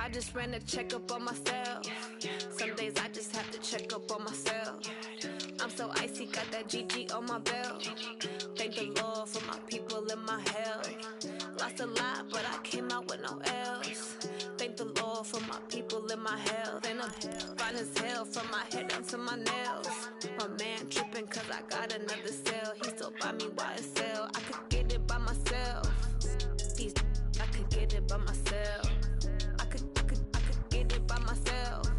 I just ran a checkup on myself. Some days I just have to check up on myself. I'm so icy, got that GG on my belt. Thank the Lord for my people and my health. Lost a lot, but I came out with no L's. Thank the Lord for my people and my health. And I'm fine as hell from my head down to my nails. My man tripping cause I got another cell. He still buy me YSL. I could get it by myself. I could get it by myself. I could get it by myself.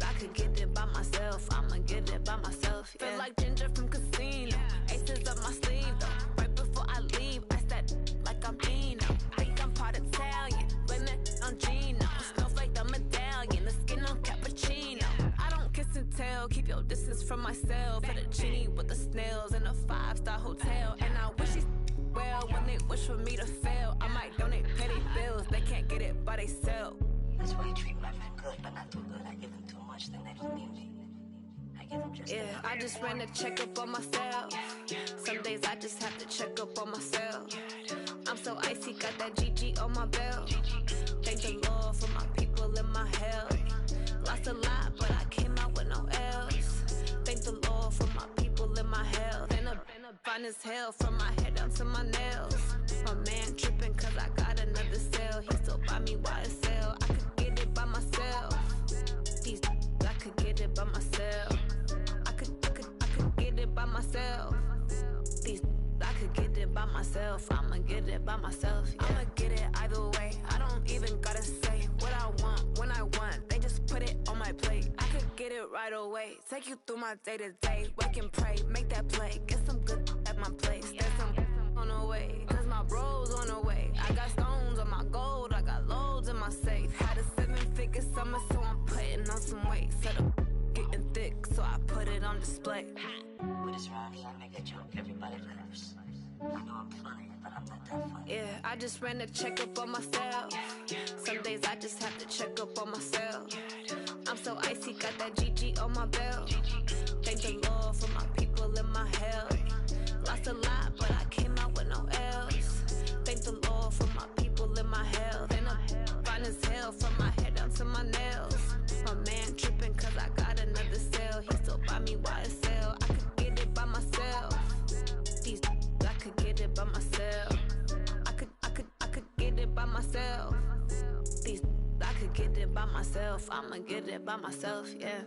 I could get it by myself. I'ma get it by myself. Yeah. Feel like Ginger from Casino. Aces up my sleeve though. Right before I leave, I said like I'm Dino. Think I'm part Italian. Blame it on Gino. Snowflake the medallion. The skin on cappuccino. I don't kiss and tell. Keep your distance from myself. At a genie with the snails in a 5-star hotel. And I wish he's well when they wish for me to fail. I might donate petty bills. They can't get it by themselves. That's why you treat my friend good, but not too good. I give them too much, then they don't need me. I give them just enough. I just ran a checkup on myself. Some days I just have to check up on myself. I'm so icy, got that GG on my belt. Thank the Lord for my people and my health. Lost a lot, but I came out with no L's. Thank the Lord for my people and my health. And I'm fine as hell from my head down to my nails. My man tripping cause I got another cell. He still buy me YSL. I could get it by myself. I could get it by myself. I could get it by myself. I could get it by myself. I'ma get it by myself. Yeah. I'ma get it either way. I don't even gotta say what I want when I want. They just put it on my plate. I could get it right away. Take you through my day to day. Wake and pray, make that play. Get some good at my place. There's some on the way. Cause my bros on the way. I got stones on my gold. I got loads in my safe. Had a 7-figure summer, so I'm putting on some weight. Set up getting thick, so I put it on display. With this rhyme, I make a joke, everybody laughs. I know I'm funny, but I'm not that funny. Yeah, I just ran a checkup on myself. Some days I just have to check up on myself. I'm so icy, got that GG on my belt. Thank the Lord for my people and my health. Lost a lot, but I came out with no L's. Thank the Lord for my people and my health. And I'm fine as hell from my head down to my nails. My man tripping cause I got another cell. He still buy me YSL. I could get it by myself. I could get it by myself. I could get it by myself. I could get it by myself. I'ma get it by myself, yeah.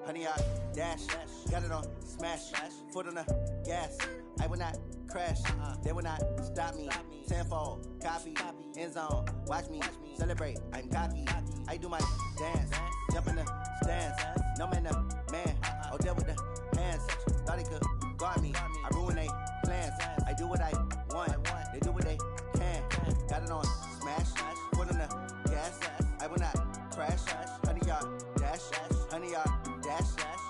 Honey, I dash, got it on smash, foot on the gas. I will not crash, they will not stop me. Tenfold, copy, end zone, watch me celebrate. I'm cocky, I do my dance, jump in the stands. No man, the man, oh deal with the hands. Thought he could guard me, I ruin they plans. I do what I want, they do what they can. Got it on smash, foot on the gas. I will not crash, honey, y'all dash, honey, y'all dash,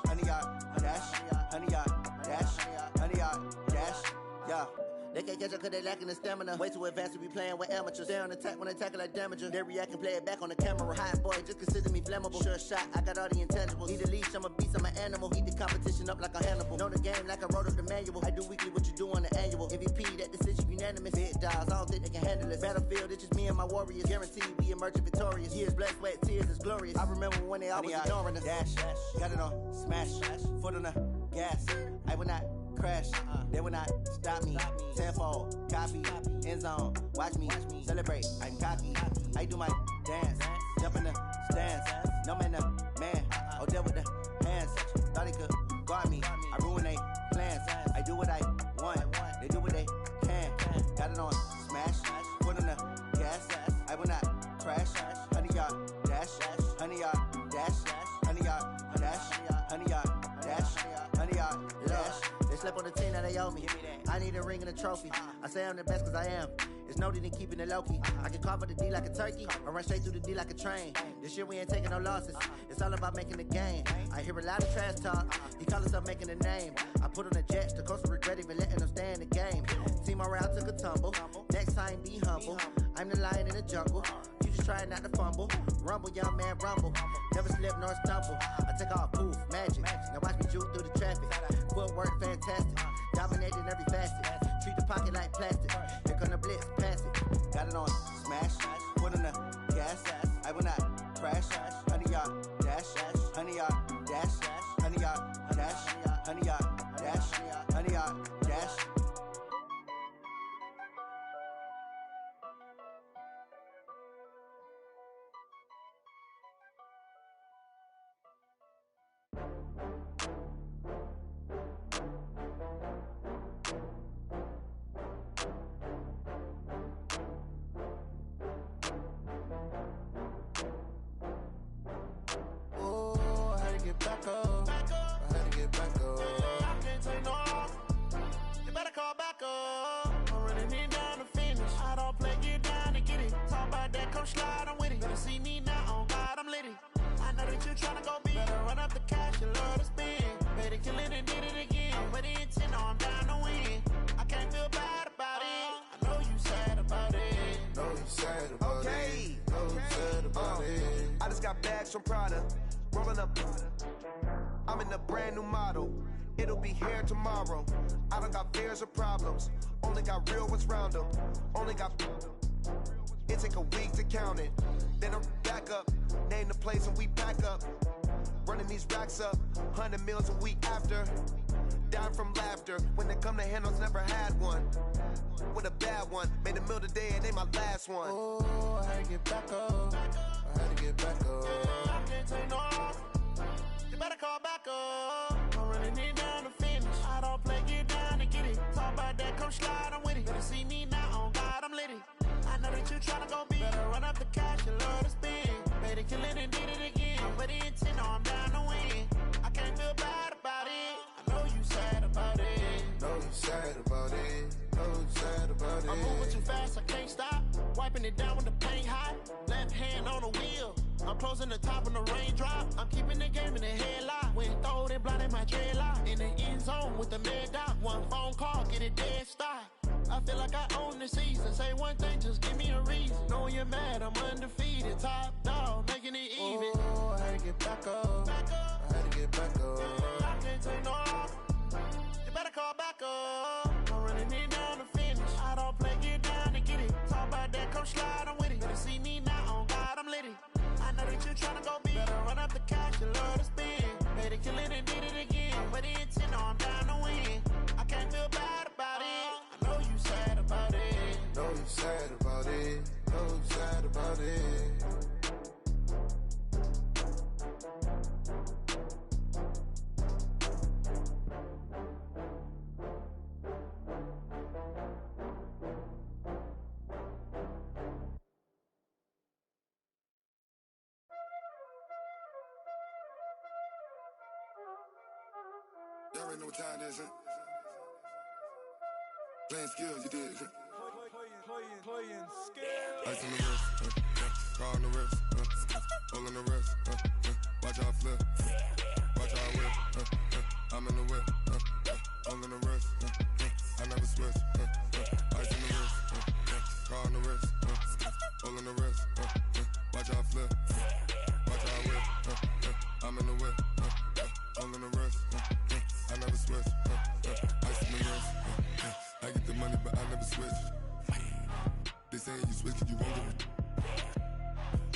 honey, y'all dash, honey, y'all dash, honey, y'all dash, yeah. They can't catch up cause they lacking the stamina. Way too advanced to be playing with amateurs. Stay on attack when they tackle like damager. They react and play it back on the camera. Hot boy, just consider me flammable. Sure shot, I got all the intangibles. Need a leash, I'm a beast, I'm an animal. Heat the competition up like a Hannibal. Know the game like I wrote up the manual. I do weekly what you do on the annual. MVP, that decision unanimous. Big dials, I don't think they can handle it. Battlefield, it's just me and my warriors. Guaranteed we emerging victorious. Years, blood, sweat, tears, is glorious. I remember when they always ignoring us. Dash, got it on smash, foot on the gas. I will not crash, they will not stop me. Tenfold, copy, end zone, watch me celebrate. I'm cocky, I do my dance, jump in the stands. No man, the man, oh deal with the hands. Thought he could guard me, I ruin they plans. I do what I want, they do what they can. Got it on smash, foot on the gas. I will not crash, honey, y'all dash, honey, y'all dash, honey, y'all dash, honey, y'all dash, honey, y'all dash. slept on the team that they owe me. I need a ring and a trophy. I say I'm the best cause I am. It's noted in keeping it low-key. I can carve up the D like a turkey, or run straight through the D like a train. This year we ain't taking no losses. It's all about making the game. I hear a lot of trash talk. He call himself making a name. I put on the jets, the coast will regret even letting them stay in the game. Team morale took a tumble. Next time be humble. I'm the lion in the jungle. You just trying not to fumble. Rumble, young man, rumble. Never slip nor stumble. I take off, poof, magic. Now watch me juke through the traffic. Footwork fantastic. Dominating every facet. Treat the pocket like plastic. Here come the blitz, pass it. Got it on smash. Foot on the gas. I will not crash. 100-yard dash. 100-yard dash. 100-yard dash. 100-yard dash. 100-yard dash. Back up. I had to get back up. I can't take no loss. You better call back up. I'm running it down to finish. I don't play, get down to get it. Talk about that, come slide, I'm with it. Better see me now, on God, I'm litty. I know that you tryna go big. Better run up the cash, you love to spend. Better kill it and did it again. But the intent, I'm down to win. I can't feel bad about it. I know you sad about it. Know you sad about it. Know you sad about it. I just got bags from Prada. Rolling up, I'm in a brand new model. It'll be here tomorrow. I don't got fears or problems. Only got real ones round them. Only got. It take a week to count it. Then I'm back up. Name the place and we back up. Running these racks up. 100 meals a week after. Dying from laughter. When they come to handles, never had one. With a bad one. Made a meal today and they my last one. Oh, I had to get back up. I had to get back up. I can't take no loss. You better call back up. I'm running it down to finish. I don't play, get down to get it. Talk about that, come slide, I'm with it. Better see me now, on God, I'm litty. I know that you tryna go big. Better run up the cash, you love to spend. Better kill it and did it again. But the intent, no, I'm down to win. I can't feel bad about it. I know you sad about it. Know you sad about it. Know you sad about it. I'm moving too fast, I can't stop. Wiping it down with the paint hot. Left hand on the wheel. I'm closing the top on the raindrop. I'm keeping the game in the headlock. When throwed and blinded my dreadlock. In the end zone with the mad dot. One phone call, get it dead stop. I feel like I own the season. Say one thing, just give me a reason. Knowing you're mad, I'm undefeated. Top dog, making it even. Oh, I had to get back up. I had to get back up. I can't take no loss. You better call back up. I'm running it down to finish. I don't play, get down to get it. Talk about that, come slide, I'm with it. Better see me now, on God, I'm litty. I know that you tryna go big. Better run up the cash, you love to spend. Better kill it and did it again. But the intent, no, I'm down to win. I can't feel bad about it. I know you sad about it. Know you sad about it. Know you sad about it. Y'all already know what time it is, huh? Playing skills, you did, huh? Playing skills. Ice on the wrist, car on the wrist, hole in the wrist, watch how I flip, watch how I whip, I'm in the whip, hole in the wrist, I never switch, ice on the wrist, car on the wrist, hole in the wrist, watch how I flip, watch how I whip, I'm in the whip, hole in the wrist, I never switch, ice on the wrist, I get the money but I never switch. They saying you switch cause you won't get it.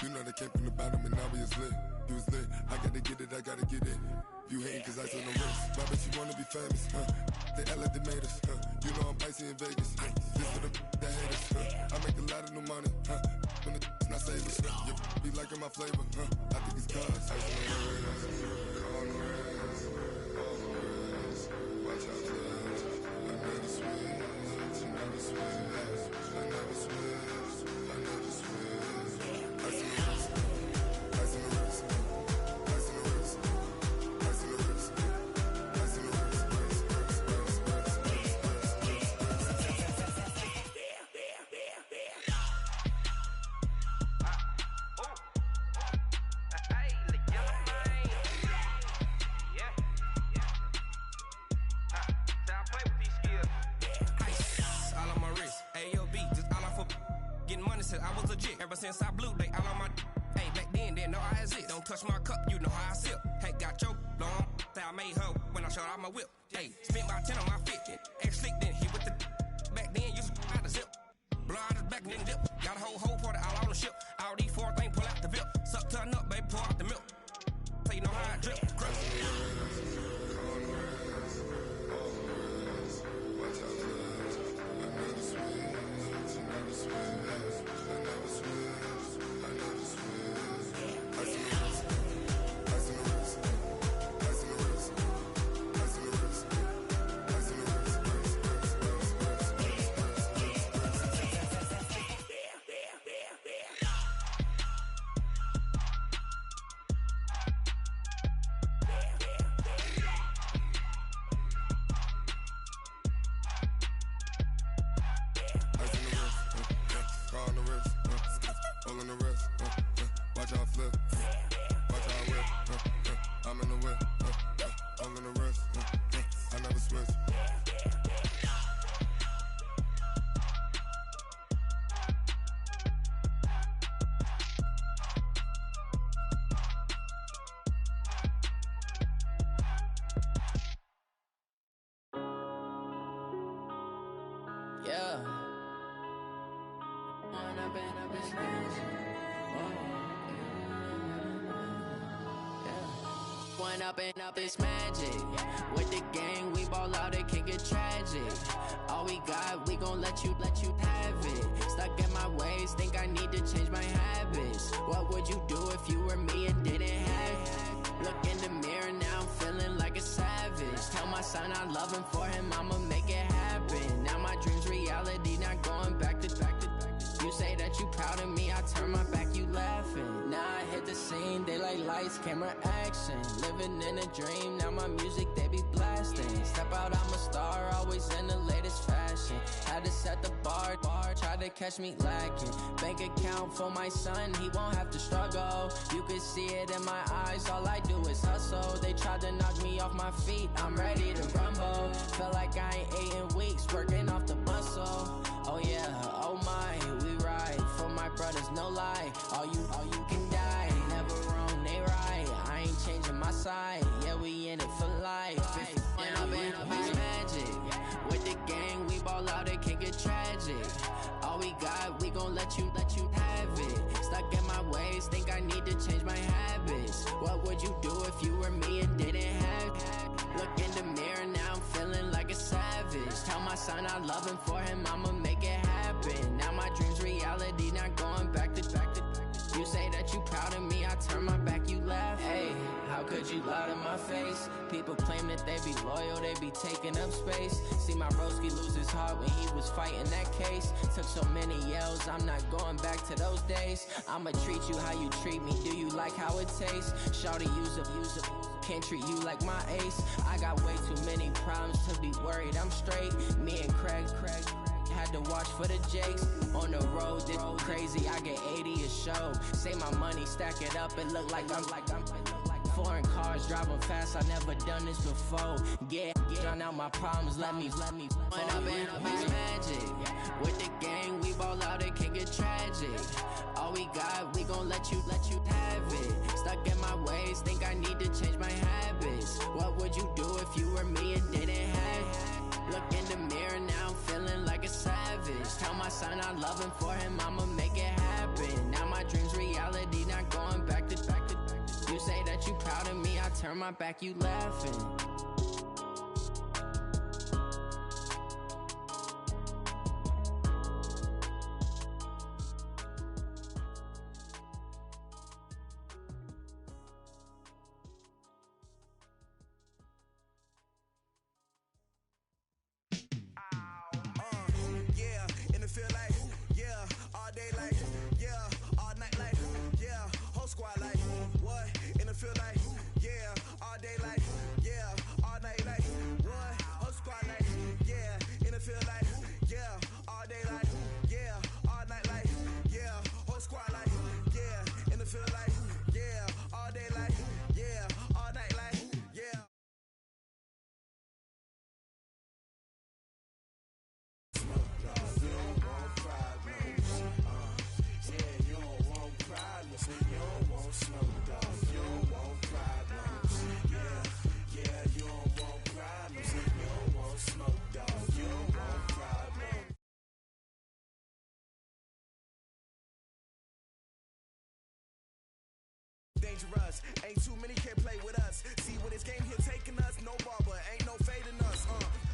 You know they came from the bottom and now we is lit. You was lit, I gotta get it, I gotta get it. You hating cause I on the wrist. Why bet you wanna be famous, They act like they made us, You know I'm icy in Vegas, This for the that hate us, I make a lot of new money, When the not savers, You be liking my flavor, I think it's cause ice on the wrist, on the wrist, on the wrist. Watch out, cuz I never switch, I never switch. I never switch, I never switch. Ice in the wrist, ice in the wrist, ice in the wrist, ice in the wrist, ice in the wrist, since I blew, they all on my hey, back then, didn't know I exist. Don't touch my cup, you know how I sip. Hey, got your long, say I made her when I showed out my whip. Hey, spent about 10 on my 50. Ex-slick, then hit with the back then, used to out the zip. Blow out his back, then dip. Got a whole party all on the ship. All these four things, pull out the VIP. Suck, turn up, baby, pour out the milk. So you know how I drip. Crush. Yeah. One up and up is magic. With the gang, we ball out, it can get tragic. All we got, we gon' let you have it. Stuck in my ways, think I need to change my habits. What would you do if you were me and didn't have it? Look in the mirror, now I'm feeling like a savage. Tell my son I love him, for him I'ma make it happen. Now my dream's reality, not going back to. You say that you proud of me, I turn my back, you laughing. Now I hit the scene, they like lights, camera, action. Living in a dream, now my music, they be blasting. Step out, I'm a star, always in the latest fashion. Had to set the bar, try to catch me lacking. Bank account for my son, he won't have to struggle. You can see it in my eyes, all I do is hustle. They tried to knock me off my feet, I'm ready to rumble. Feel like I ain't ate in weeks, working off the muscle. Oh yeah, oh my, we ride for my brothers, no lie. All you can die, never wrong, they right. I ain't changing my side, yeah, we in it for life. When up is magic. With the gang, we ball out, it can get tragic. All we got, we gon' let you have it. Stuck in my ways, think I need to change my habits. What would you do if you were me and didn't have it? Look in the mirror, now I'm feeling like a savage. Tell my son I love him, for him I'ma make it happen. Now my dream's reality, not going back to. You say that you proud of me, I turn my back, you laugh. Hey, how could you lie to my face? People claim that they be loyal, they be taking up space. See my broski lose his heart when he was fighting that case. Took so many yells, I'm not going back to those days. I'ma treat you how you treat me, do you like how it tastes? Shawty, use up, can't treat you like my ace. I got way too many problems to be worried, I'm straight. Me and Craig had to watch for the Jakes. On the road, this crazy, I get 80 a show. Say my money, stack it up, it look like I'm foreign cars, driving fast, I never done this before. Get drown out my problems, let me When up is magic. With the gang, we ball out, it can get tragic. All we got, we gon' let you have it. Stuck in my ways, think I need to change my habits. What would you do if you were me and didn't have it? Look in the mirror, now I'm feeling like a savage. Tell my son I love him, for him I'ma make it happen. Now my dream's reality, not going back to. You say that you proud of me, I turn my back, you laughing. Squad like, what? In the field like, yeah, all day like, yeah, dangerous. Ain't too many can play with us. See where this game here taking us, no barber, ain't no fading us.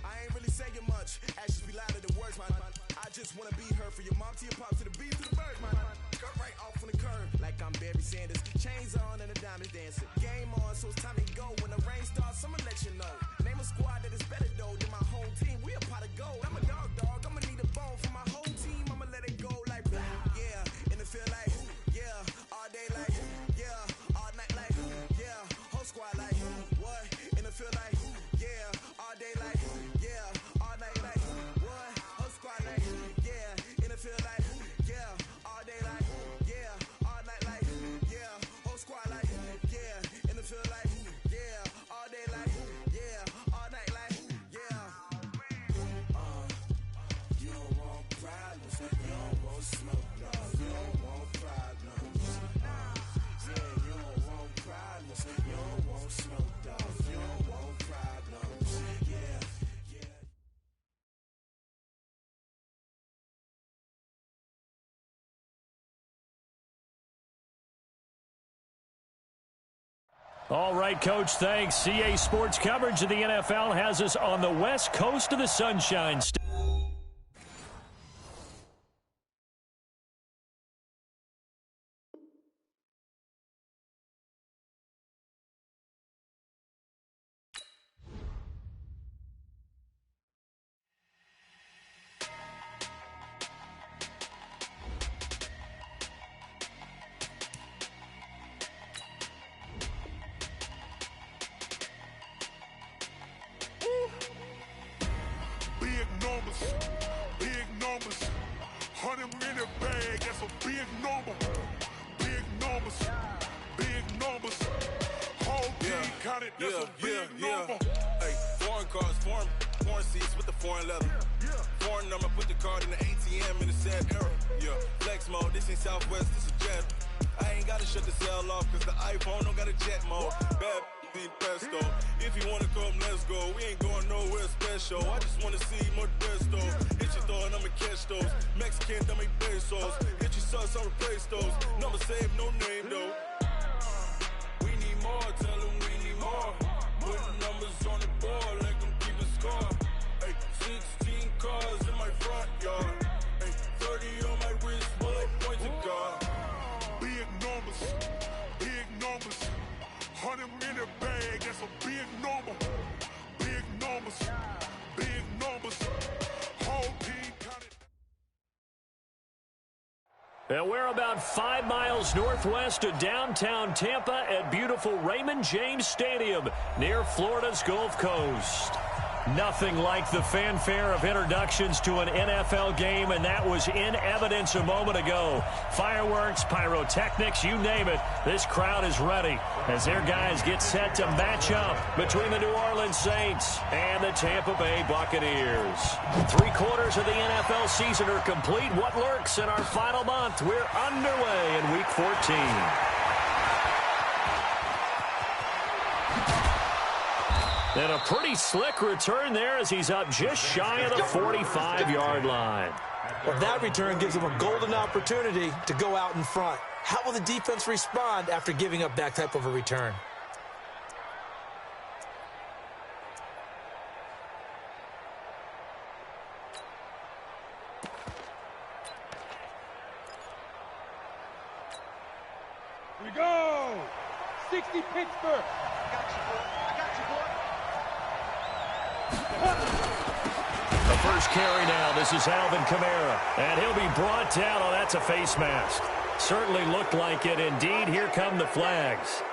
I ain't really saying much. Actions be louder than words, man. I just wanna be heard from your mom to your pop to the beat to the birds, man. Cut right off on the curb, like I'm Barry Sanders. Chains on and the diamonds dancing. Game on, so it's time to go. When the rain starts, I'ma let you know. Name a squad that is better though than my home team. We a pot of gold. I'm a dog. I'ma need a bone for my whole team. I'ma let it go like yeah. In the field like yeah. All day like yeah. All night like yeah. Whole squad like what? In the field like yeah. All day like yeah. All night like what? Whole squad like yeah. In the field like yeah. All day like yeah. All night like yeah. Whole squad like yeah. In the field like yeah. All day like yeah. All night like yeah. You don't want problems. You don't want smoke. No, you don't want problems. Yeah, you don't want problems. You don't want smoke. Dog. You don't want problems. Yeah, yeah. All right, Coach, thanks. CA Sports coverage of the NFL has us on the west coast of the Sunshine State. Big numbers, 100 in a bag, that's a big number. Big numbers, whole team counted, that's a big number. Hey, foreign cars, foreign seats with the foreign leather. Foreign number, put the card in the ATM in the sad era. Yeah, flex mode, this ain't Southwest, this is jet. I ain't gotta shut the cell off, cause the iPhone don't got a jet mode. Bad pesto. If you wanna come, let's go. We ain't going nowhere special. I just wanna see more desto. Hit your throw and I'ma catch those. Mexican, I make pesos. Hit your sauce, I'll replace those. Number saved, no name though. We need more, tell them we need more. Putting numbers on the board, let them keep the score. Hey, 16 cars in my front yard. Hey, 30 on my wrist, while I point to God. Big numbers, 100 in a bag, that's a big number. Big numbers, whole team counted. And we're about 5 miles northwest of downtown Tampa at beautiful Raymond James Stadium near Florida's Gulf Coast. Nothing like the fanfare of introductions to an NFL game, and that was in evidence a moment ago. Fireworks, pyrotechnics, you name it. This crowd is ready as their guys get set to match up between the New Orleans Saints and the Tampa Bay Buccaneers. 3/4 of the NFL season are complete. What lurks in our final month? We're underway in Week 14. And a pretty slick return there as he's up just shy of the 45-yard line. Well, that return gives him a golden opportunity to go out in front. How will the defense respond after giving up that type of a return? Here we go! 60 Pittsburgh! The first carry now. This is Alvin Kamara. And he'll be brought down. Oh, that's a face mask. Certainly looked like it. Indeed, here come the flags.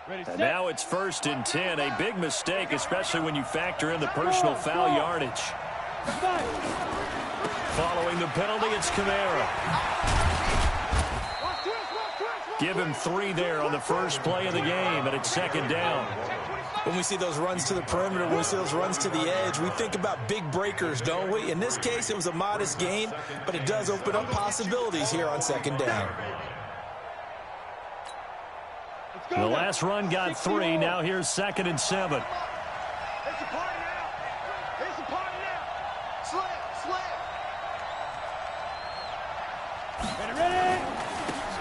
And now it's 1st and 10. A big mistake, especially when you factor in the personal foul yardage. Following the penalty, it's Kamara. Give him 3 there on the first play of the game, and it's 2nd down. When we see those runs to the perimeter, when we see those runs to the edge, we think about big breakers, don't we? In this case, it was a modest gain, but it does open up possibilities here on 2nd down. The last run got 3. Now here's 2nd and 7. It's a party now. It's a party now. Slam. Ready?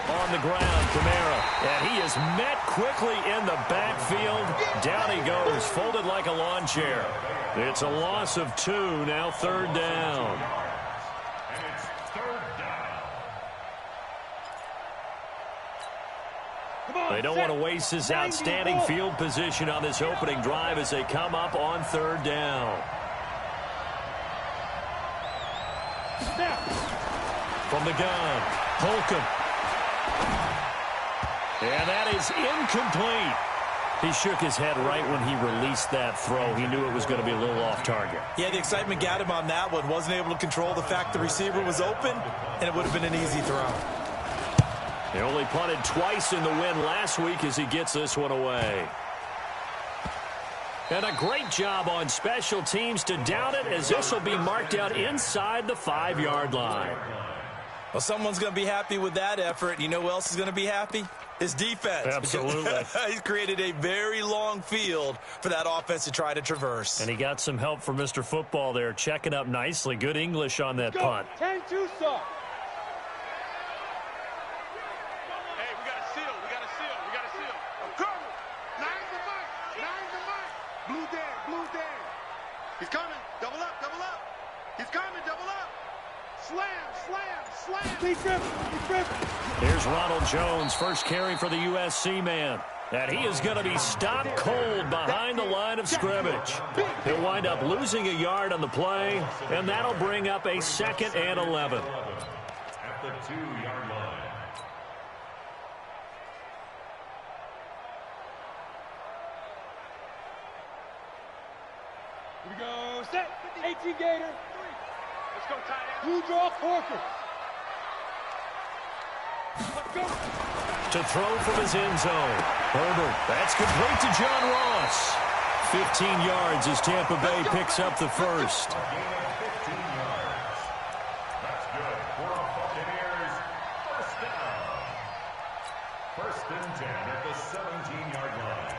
On the ground, Kamara. And he is met quickly in the backfield. Down he goes, folded like a lawn chair. It's a loss of 2, now 3rd down. They don't want to waste this outstanding field position on this opening drive as they come up on 3rd down. From the gun, Holcomb. And that is incomplete. He shook his head right when he released that throw. He knew it was going to be a little off target. Yeah, the excitement got him on that one. Wasn't able to control the fact the receiver was open, and it would have been an easy throw. They only punted twice in the win last week as he gets this one away. And a great job on special teams to down it, as this will be marked out inside the 5-yard line. Well, someone's going to be happy with that effort. You know who else is going to be happy? His defense. Absolutely. He's created a very long field for that offense to try to traverse. And he got some help from Mr. Football there, checking up nicely. Good English on that punt. 10-2 soft. He's coming. Double up. He's coming. Double up. Slam. He's driven. Here's Ronald Jones, first carry for the USC man. And he is going to be stopped cold behind the line of scrimmage. He'll wind up losing a yard on the play, and that'll bring up a 2nd and 11. At the 2-yard line. Here we go. Set. 18 Gator. Let's go, tight end. Blue draw, Corker. Let's go. To throw from his end zone. Herbert. That's complete to John Ross. 15 yards as Tampa Bay picks up the first. A gain of 15 yards. That's good for a Buccaneers first down. 1st and 10 at the 17-yard line.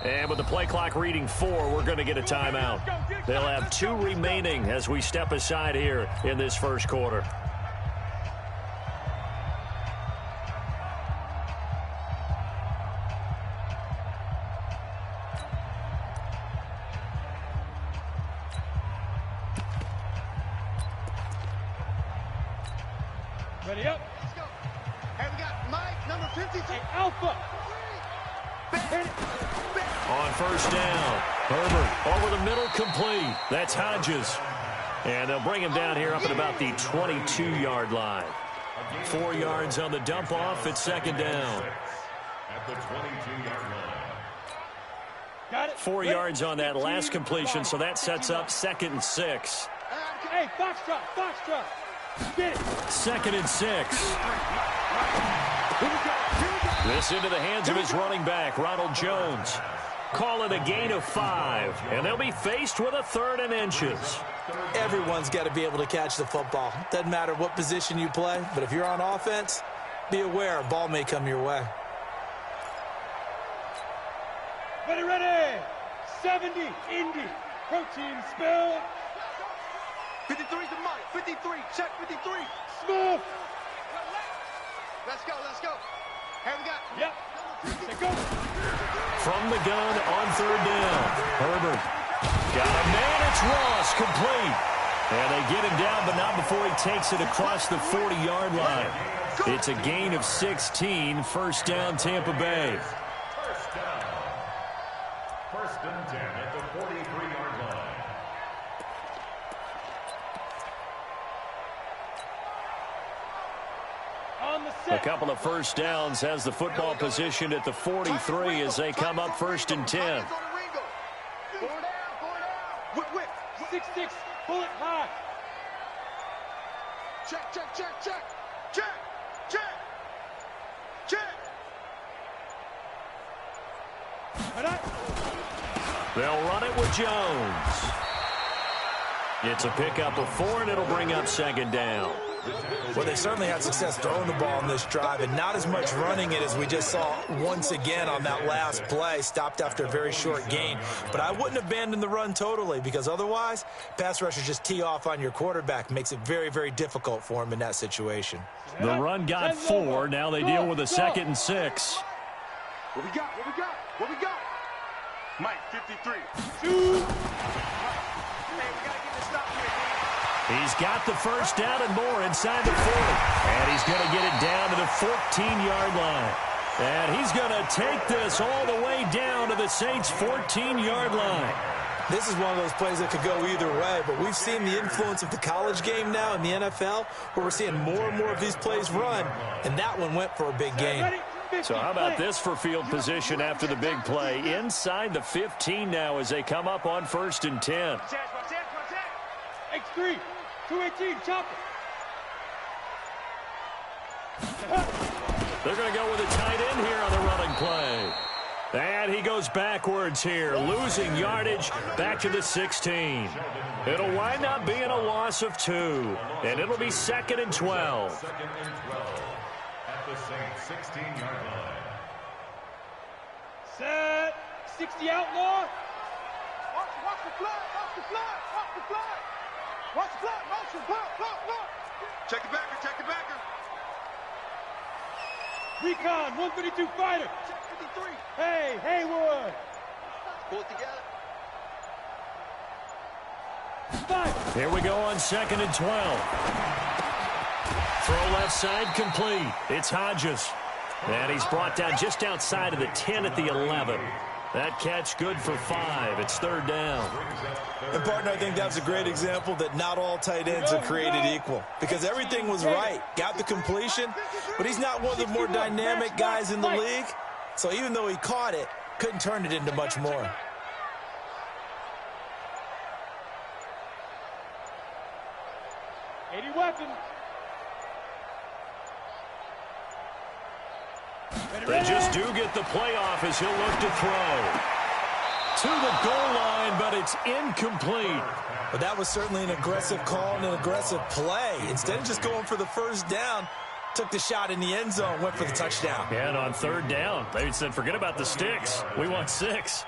And with the play clock reading 4, we're going to get a timeout. They'll have 2 remaining as we step aside here in this first quarter. Ready up. Let's go. Hey, we got Mike, number 52. Hey, Alpha. On 1st down, Herbert over the middle, complete. That's Hodges. And they'll bring him down here up at about the 22-yard line. 4 yards on the dump off. It's 2nd down. At the 22-yard line. Got it. 4 yards on that last completion, so that sets up 2nd and 6. Hey, Foxtrot. Get it. 2nd and 6. This into the hands of his running back, Ronald Jones. Call it a gain of 5, and they'll be faced with a 3rd and inches. Everyone's got to be able to catch the football. Doesn't matter what position you play, but if you're on offense, be aware a ball may come your way. Ready. 70, Indy. Protein spill. 53's the Mike. 53. Check 53. Smooth. Let's go. Here we got. Yep. Let's go. From the gun on 3rd down. Herbert. Got a man. It's Ross. Complete. And they get him down, but not before he takes it across the 40-yard line. It's a gain of 16. 1st down, Tampa Bay. First down. 1st and 10 at the 43-yard line. A couple of first downs has the football position at the 43 as they come up 1st and 10. Whip. 6, bullet high. Check, check, check, check. Check, check, check. They'll run it with Jones. It's a pickup of 4, and it'll bring up second down. Well, they certainly had success throwing the ball on this drive, and not as much running it as we just saw once again on that last play. Stopped after a very short gain. But I wouldn't abandon the run totally, because otherwise, pass rushers just tee off on your quarterback. Makes it very, very difficult for him in that situation. The run got 4. Now they deal with a 2nd and 6. What we got? What we got? What we got? Mike, 53. Shoot. He's got the first down and more inside the 40. And he's going to get it down to the 14-yard line. And he's going to take this all the way down to the Saints' 14-yard line. This is one of those plays that could go either way, but we've seen the influence of the college game now in the NFL, where we're seeing more and more of these plays run, and that one went for a big gain. So how about this for field position after the big play? Inside the 15 now as they come up on 1st and 10. X3, 218, chopper. They're going to go with a tight end here on the running play. And he goes backwards here, losing yardage back to the 16. It'll wind up being a loss of 2, and it'll be 2nd and 12. 2nd and 12 at the Saints' 16-yard line. Set, 60 outlaw. Watch the flag, watch the flag, watch the flag. Watch the flag, motion, block. Check the backer, check the backer. Recon, 152 fighter. Check 53. Hey, Haywood. Pull it together. 5. Here we go on 2nd and 12. Throw left side complete. It's Hodges. And he's brought down just outside of the 10 at the 11. That catch good for 5. It's 3rd down. And, partner, I think that was a great example that not all tight ends are created equal, because everything was right. Got the completion, but he's not one of the more dynamic guys in the league. So even though he caught it, couldn't turn it into much more. Weapon. They just do get the playoff as he'll look to throw. To the goal line, but it's incomplete. But that was certainly an aggressive call and an aggressive play. Instead of just going for the first down, took the shot in the end zone, went for the touchdown. And on 3rd down, they said, forget about the sticks. We want 6.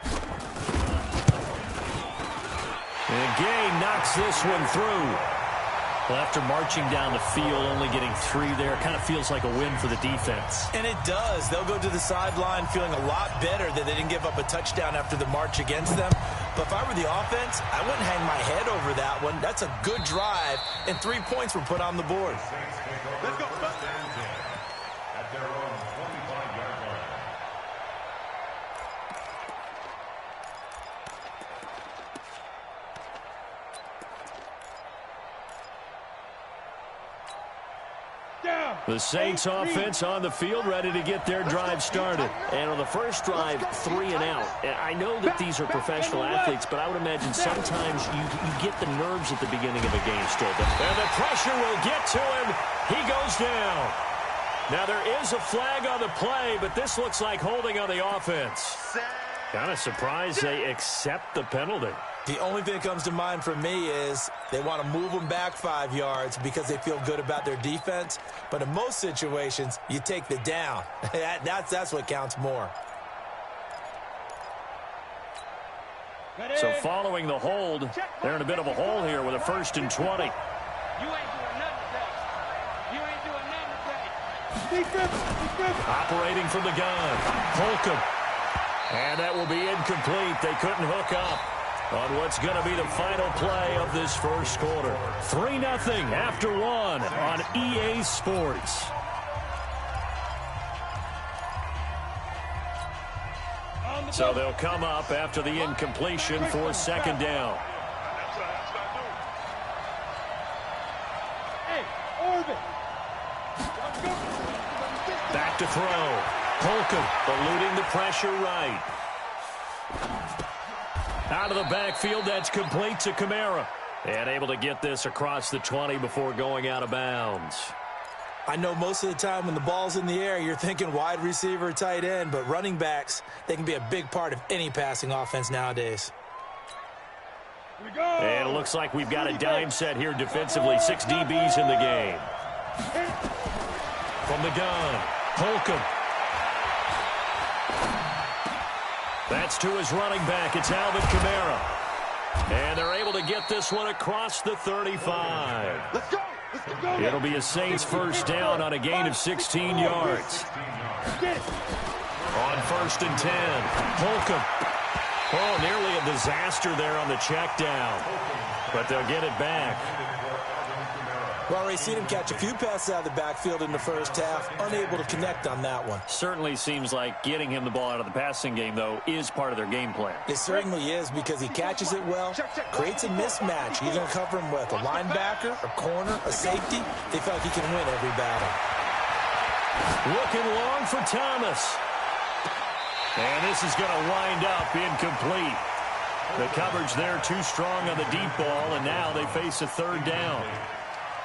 And Gay knocks this one through. Well, after marching down the field, only getting 3 there, kind of feels like a win for the defense. And it does. They'll go to the sideline feeling a lot better that they didn't give up a touchdown after the march against them. But if I were the offense, I wouldn't hang my head over that one. That's a good drive, and 3 points were put on the board. Let's go. At their own 25-yard line. The Saints offense on the field, ready to get their drive started. And on the first drive, 3 and out. And I know that these are professional athletes, but I would imagine sometimes you get the nerves at the beginning of a game still. And the pressure will get to him. He goes down. Now there is a flag on the play, but this looks like holding on the offense. Kind of surprised they accept the penalty. The only thing that comes to mind for me is they want to move them back 5 yards because they feel good about their defense. But in most situations, you take the down. That's what counts more. So following the hold, they're in a bit of a hole here with a 1st and 20. You ain't doing nothing today. You ain't doing nothing today. Operating from the gun. Holcomb. And that will be incomplete. They couldn't hook up on what's going to be the final play of this first quarter. 3-0 after 1 on EA Sports. So they'll come up after the incompletion for 2nd down. Back to throw. Holcomb eluding the pressure right. Out of the backfield, that's complete to Kamara. And able to get this across the 20 before going out of bounds. I know most of the time when the ball's in the air, you're thinking wide receiver, tight end, but running backs, they can be a big part of any passing offense nowadays. And it looks like we've got a dime set here defensively. 6 DBs in the game. From the gun, Holcomb. That's to his running back. It's Alvin Kamara. And they're able to get this one across the 35. Let's go. It'll be a Saints first down on a gain of 16 yards. On 1st and 10, Holcomb. Oh, nearly a disaster there on the check down. But they'll get it back. Well, already seen him catch a few passes out of the backfield in the first half. Unable to connect on that one. Certainly seems like getting him the ball out of the passing game, though, is part of their game plan. It certainly is because he catches it well, creates a mismatch. You're going to cover him with a linebacker, a corner, a safety. They feel like he can win every battle. Looking long for Thomas. And this is going to wind up incomplete. The coverage there too strong on the deep ball, and now they face a 3rd down.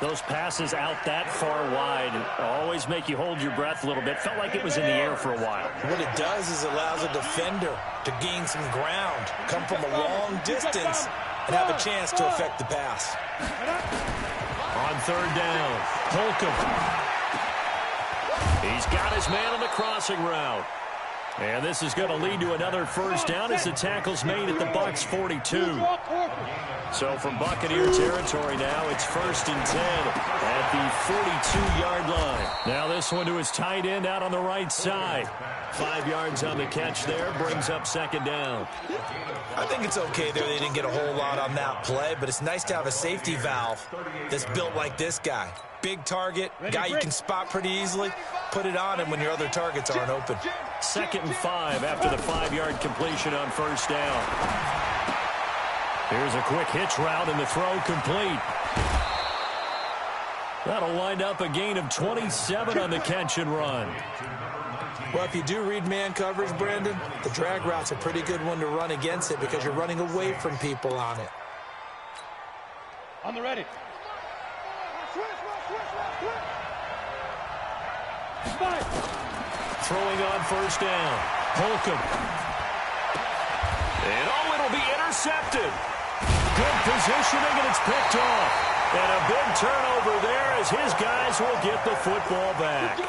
Those passes out that far wide always make you hold your breath a little bit. Felt like it was in the air for a while. What it does is allows a defender to gain some ground, come from a long distance, and have a chance to affect the pass. On 3rd down, Holcomb. He's got his man on the crossing route. And this is going to lead to another first down as the tackle's made at the Bucs 42. So from Buccaneer territory now, it's 1st and 10 at the 42-yard line. Now this one to his tight end out on the right side. 5 yards on the catch there, brings up 2nd down. I think it's okay there. They didn't get a whole lot on that play, but it's nice to have a safety valve that's built like this guy. Big target, guy you can spot pretty easily. Put it on him when your other targets aren't open. 2nd and 5 after the 5-yard completion on 1st down. Here's a quick hitch route and the throw complete. That'll wind up a gain of 27 on the catch and run. Well, if you do read man coverage, Brandon, the drag route's a pretty good one to run against it because you're running away from people on it. On the ready. Throwing on 1st down. Holcomb. And it'll be intercepted. Good positioning, and it's picked off. And a big turnover there as his guys will get the football back.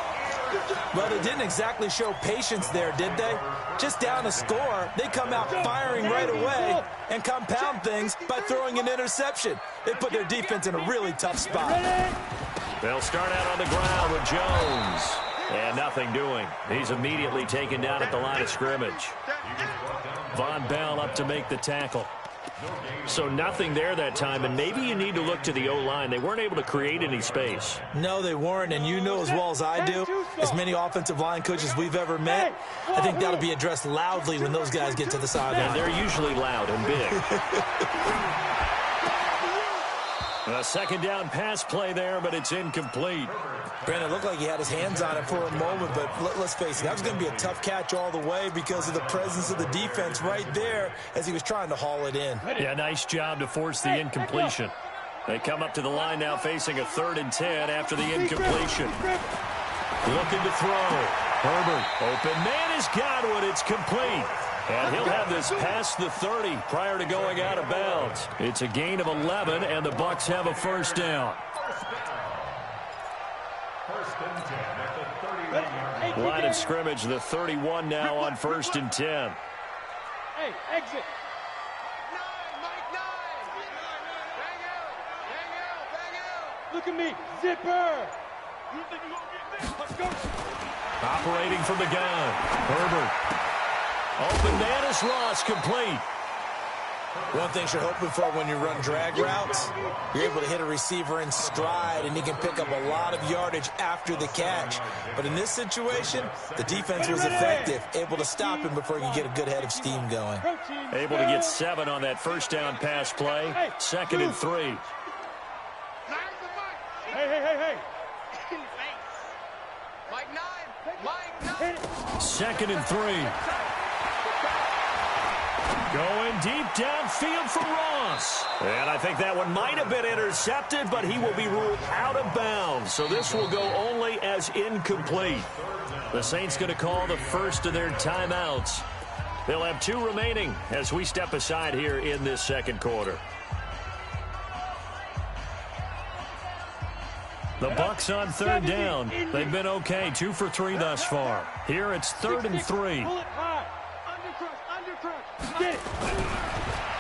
Well, they didn't exactly show patience there, did they? Just down a score, they come out firing right away and compound things by throwing an interception. They put their defense in a really tough spot. They'll start out on the ground with Jones. And nothing doing. He's immediately taken down at the line of scrimmage. Von Bell up to make the tackle. So nothing there that time, and maybe you need to look to the O-line. They weren't able to create any space. No, they weren't, and you know as well as I do, as many offensive line coaches we've ever met, I think that'll be addressed loudly when those guys get to the sideline. And they're usually loud and big. A 2nd down pass play there, but it's incomplete. Brandon, it looked like he had his hands on it for a moment, but let's face it, that was going to be a tough catch all the way because of the presence of the defense right there as he was trying to haul it in. Yeah, nice job to force the incompletion. They come up to the line now facing a 3rd and 10 after the incompletion. Looking to throw. Herbert, open man has got one. It's complete. And he'll have this past the 30 prior to going out of bounds. It's a gain of 11, and the Bucs have a first down. Line of scrimmage, the 31 now on 1st and 10. Hey, exit. Look at me, zipper. You think you're gonna get this? Let's go. Operating from the gun, Herbert. Open man is Ross, complete. One thing you're hoping for when you run drag routes, you're able to hit a receiver in stride, and he can pick up a lot of yardage after the catch. But in this situation, the defense was effective, able to stop him before he could get a good head of steam going. Able to get 7 on that first down pass play. 2nd and 3. Hey. Mike 9. 2nd and 3. Going deep downfield for Ross. And I think that one might have been intercepted, but he will be ruled out of bounds. So this will go only as incomplete. The Saints going to call the first of their timeouts. They'll have 2 remaining as we step aside here in this second quarter. The Bucs on third down. They've been okay, 2 for 3 thus far. Here it's 3rd and 3.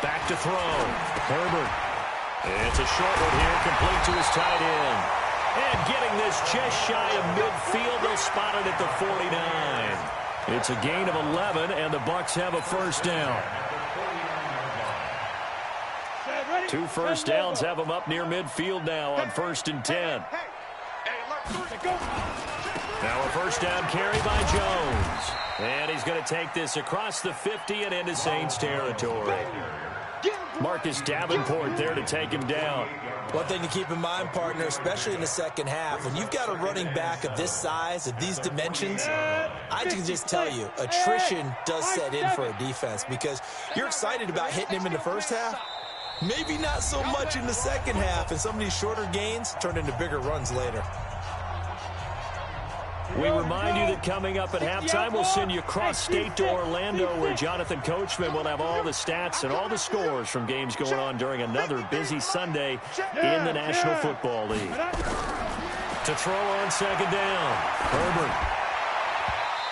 Back to throw. Herbert. It's a short one here, complete to his tight end. And getting this just shy of midfield, they'll spot it at the 49. It's a gain of 11, and the Bucs have a first down. 2 first downs have them up near midfield now on 1st and 10. Now a first down carry by Jones. And he's going to take this across the 50 and into Saints territory. Marcus Davenport there to take him down. One thing to keep in mind, partner, especially in the second half, when you've got a running back of this size, of these dimensions, I can just tell you, attrition does set in for a defense because you're excited about hitting him in the first half. Maybe not so much in the second half, and some of these shorter gains turn into bigger runs later. We remind you that coming up at halftime, we'll send you cross-state to Orlando, where Jonathan Coachman will have all the stats and all the scores from games going on during another busy Sunday in the National Football League. To throw on second down, Herbert.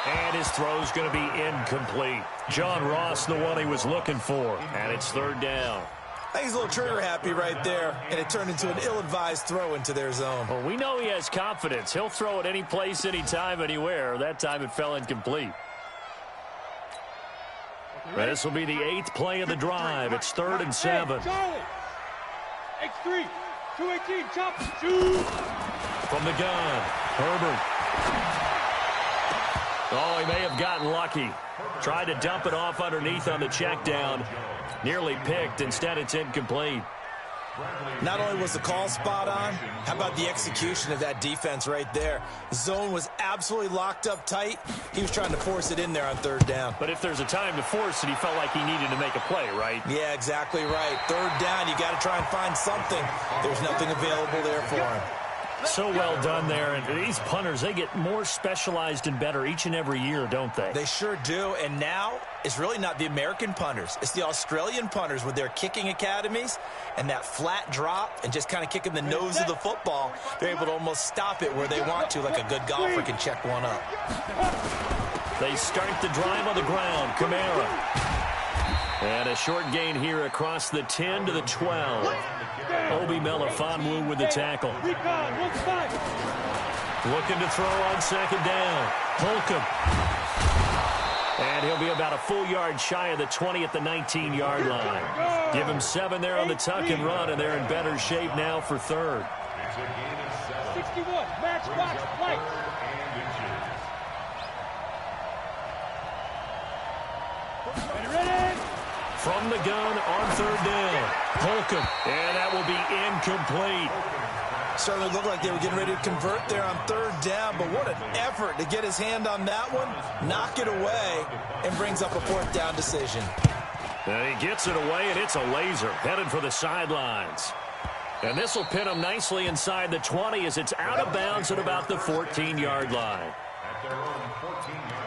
And his throw's going to be incomplete. John Ross, the one he was looking for, and it's 3rd down. I think he's a little trigger happy right there, and it turned into an ill-advised throw into their zone. Well, we know he has confidence. He'll throw it any place, anytime, anywhere. That time it fell incomplete. This will be the 8th play of the drive. It's 3rd and 7. Charlie. X3, 218, chop, shoot. From the gun, Herbert. Oh, he may have gotten lucky. Tried to dump it off underneath on the check down. Nearly picked. Instead, it's incomplete. Not only was the call spot on, how about the execution of that defense right there? The zone was absolutely locked up tight. He was trying to force it in there on 3rd down. But if there's a time to force it, he felt like he needed to make a play, right? Yeah, exactly right. 3rd down, you got to try and find something. There's nothing available there for him. So well done there. And these punters, they get more specialized and better each and every year, don't they? They sure do. And now it's really not the American punters. It's the Australian punters with their kicking academies and that flat drop and just kind of kicking the nose of the football. They're able to almost stop it where they want to, like a good golfer can check one up. They start the drive on the ground. Kamara. And a short gain here across the 10 to the 12. Obi Melifonwu with the tackle. Looking to throw on second down. Holcomb. And he'll be about a full yard shy of the 20 at the 19-yard line. Give him 7 there on the tuck and run, and they're in better shape now for 3rd. 61, matchbox, light. Ready? From the gun on 3rd down. Holcomb. And that will be incomplete. Certainly looked like they were getting ready to convert there on 3rd down, but what an effort to get his hand on that one, knock it away, and brings up a 4th down decision. And he gets it away, and it's a laser headed for the sidelines. And this will pin him nicely inside the 20 as it's out of bounds at about the 14-yard line. At their own 14-yard line.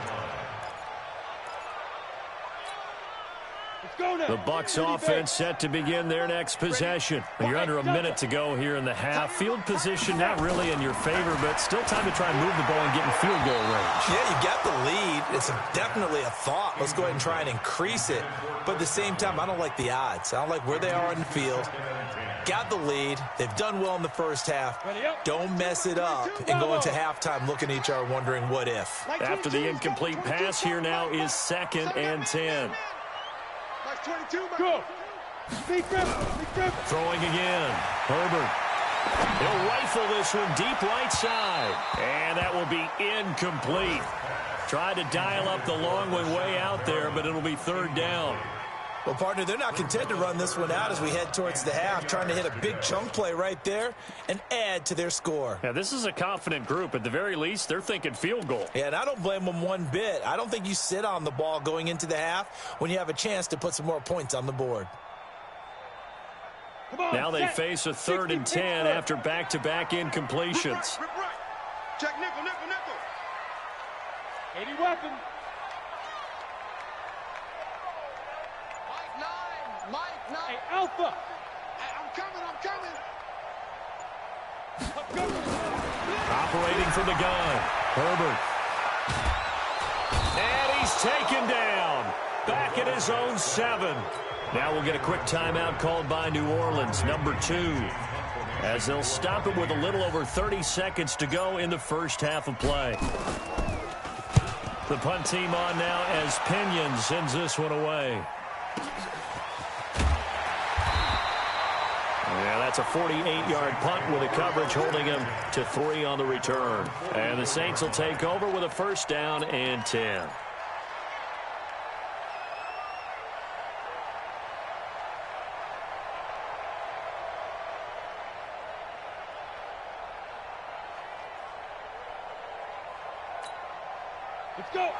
The Bucs offense set to begin their next possession. You're under a minute to go here in the half. Field position not really in your favor, but still time to try and move the ball and get in field goal range. Yeah, you got the lead. It's definitely a thought. Let's go ahead and try and increase it. But at the same time, I don't like the odds. I don't like where they are in the field. Got the lead. They've done well in the first half. Don't mess it up and go into halftime looking at each other wondering what if. After the incomplete pass, here now is 2nd and 10. Go. Throwing again. Herbert. He'll rifle this one deep right side. And that will be incomplete. Tried to dial up the long one way out there, but it'll be 3rd down. Well, partner, they're not content to run this one out as we head towards the half, trying to hit a big chunk play right there and add to their score. Yeah, this is a confident group. At the very least, they're thinking field goal. Yeah, and I don't blame them one bit. I don't think you sit on the ball going into the half when you have a chance to put some more points on the board. Now they face a 3rd and 10 after back-to-back incompletions. Check nickel, nickel, nickel. 80 weapon. Mike 9. Hey, Alpha. Hey, I'm coming. Operating from the gun, Herbert. And he's taken down. Back at his own 7. Now we'll get a quick timeout called by New Orleans, number 2. As they'll stop it with a little over 30 seconds to go in the first half of play. The punt team on now as Pinion sends this one away. Yeah, that's a 48-yard punt with a coverage holding him to 3 on the return. And the Saints will take over with a 1st down and 10.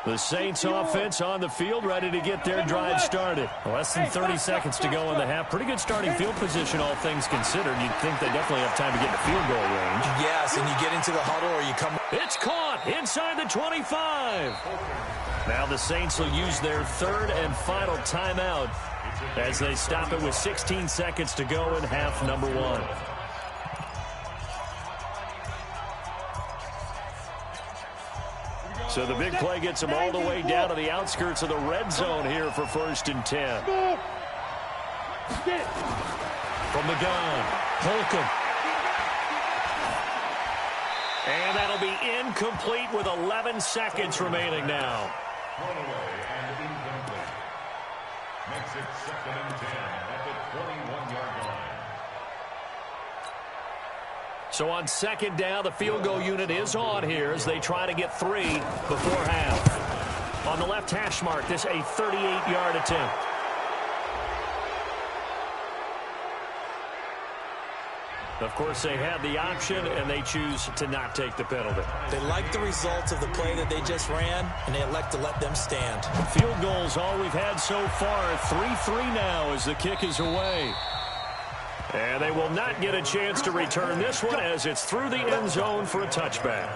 The Saints offense on the field, ready to get their drive started. Less than 30 seconds to go in the half. Pretty good starting field position, all things considered. You'd think they definitely have time to get to field goal range. Yes, and you get into the huddle or you come. It's caught inside the 25. Now the Saints will use their 3rd and final timeout as they stop it with 16 seconds to go in half number 1. So the big play gets them all the way down to the outskirts of the red zone here for 1st and 10. From the gun, Holcomb. And that'll be incomplete with 11 seconds remaining now. Thrown away and incomplete. Makes it 2nd and 10 at the 21-yard line. So on 2nd down, the field goal unit is on here as they try to get 3 before half. On the left hash mark, this a 38-yard attempt. Of course, they had the option, and they choose to not take the penalty. They like the results of the play that they just ran, and they elect to let them stand. Field goals, all we've had so far. 3-3 now as the kick is away. And they will not get a chance to return this one as it's through the end zone for a touchback.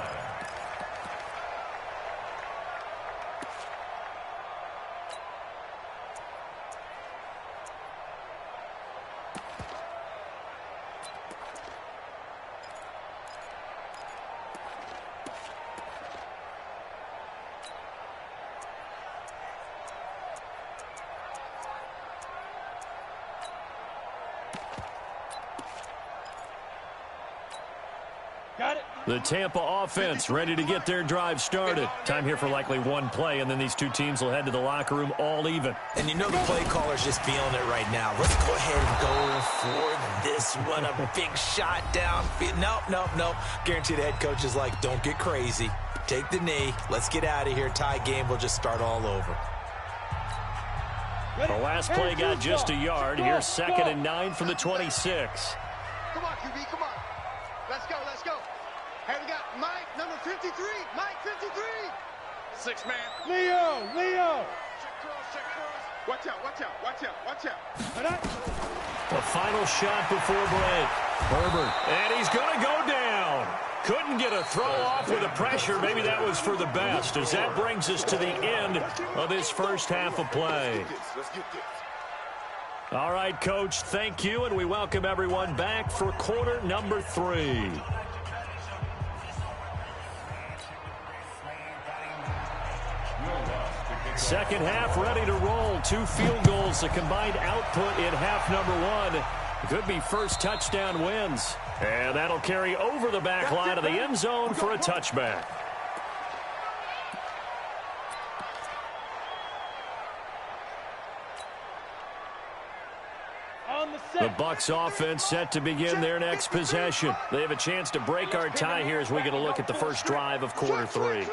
The Tampa offense ready to get their drive started. Time here for likely one play, and then these two teams will head to the locker room all even. And you know the play caller's just feeling it right now. Let's go ahead and go for this one. A big shot down. Nope. Guarantee the head coach is like, don't get crazy. Take the knee. Let's get out of here. Tie game. We'll just start all over. The last play got just a yard. Here's 2nd and 9 from the 26. Come on, QB, come on. Let's go. Hey, we got Mike, number 53. Mike, 53. 6-man. Leo. Check cross. Watch out. The final shot before break. Herbert. And he's going to go down. Couldn't get a throw off with the pressure. Maybe that was for the best, as that brings us to the end of this first half of play. All right, Coach, thank you, and we welcome everyone back for quarter number 3. Second half ready to roll. 2 field goals, the combined output in half number 1. Could be first touchdown wins. And that'll carry over the back line of the end zone for a touchback. The Bucs offense set to begin their next possession. They have a chance to break our tie here as we get a look at the first drive of quarter 3.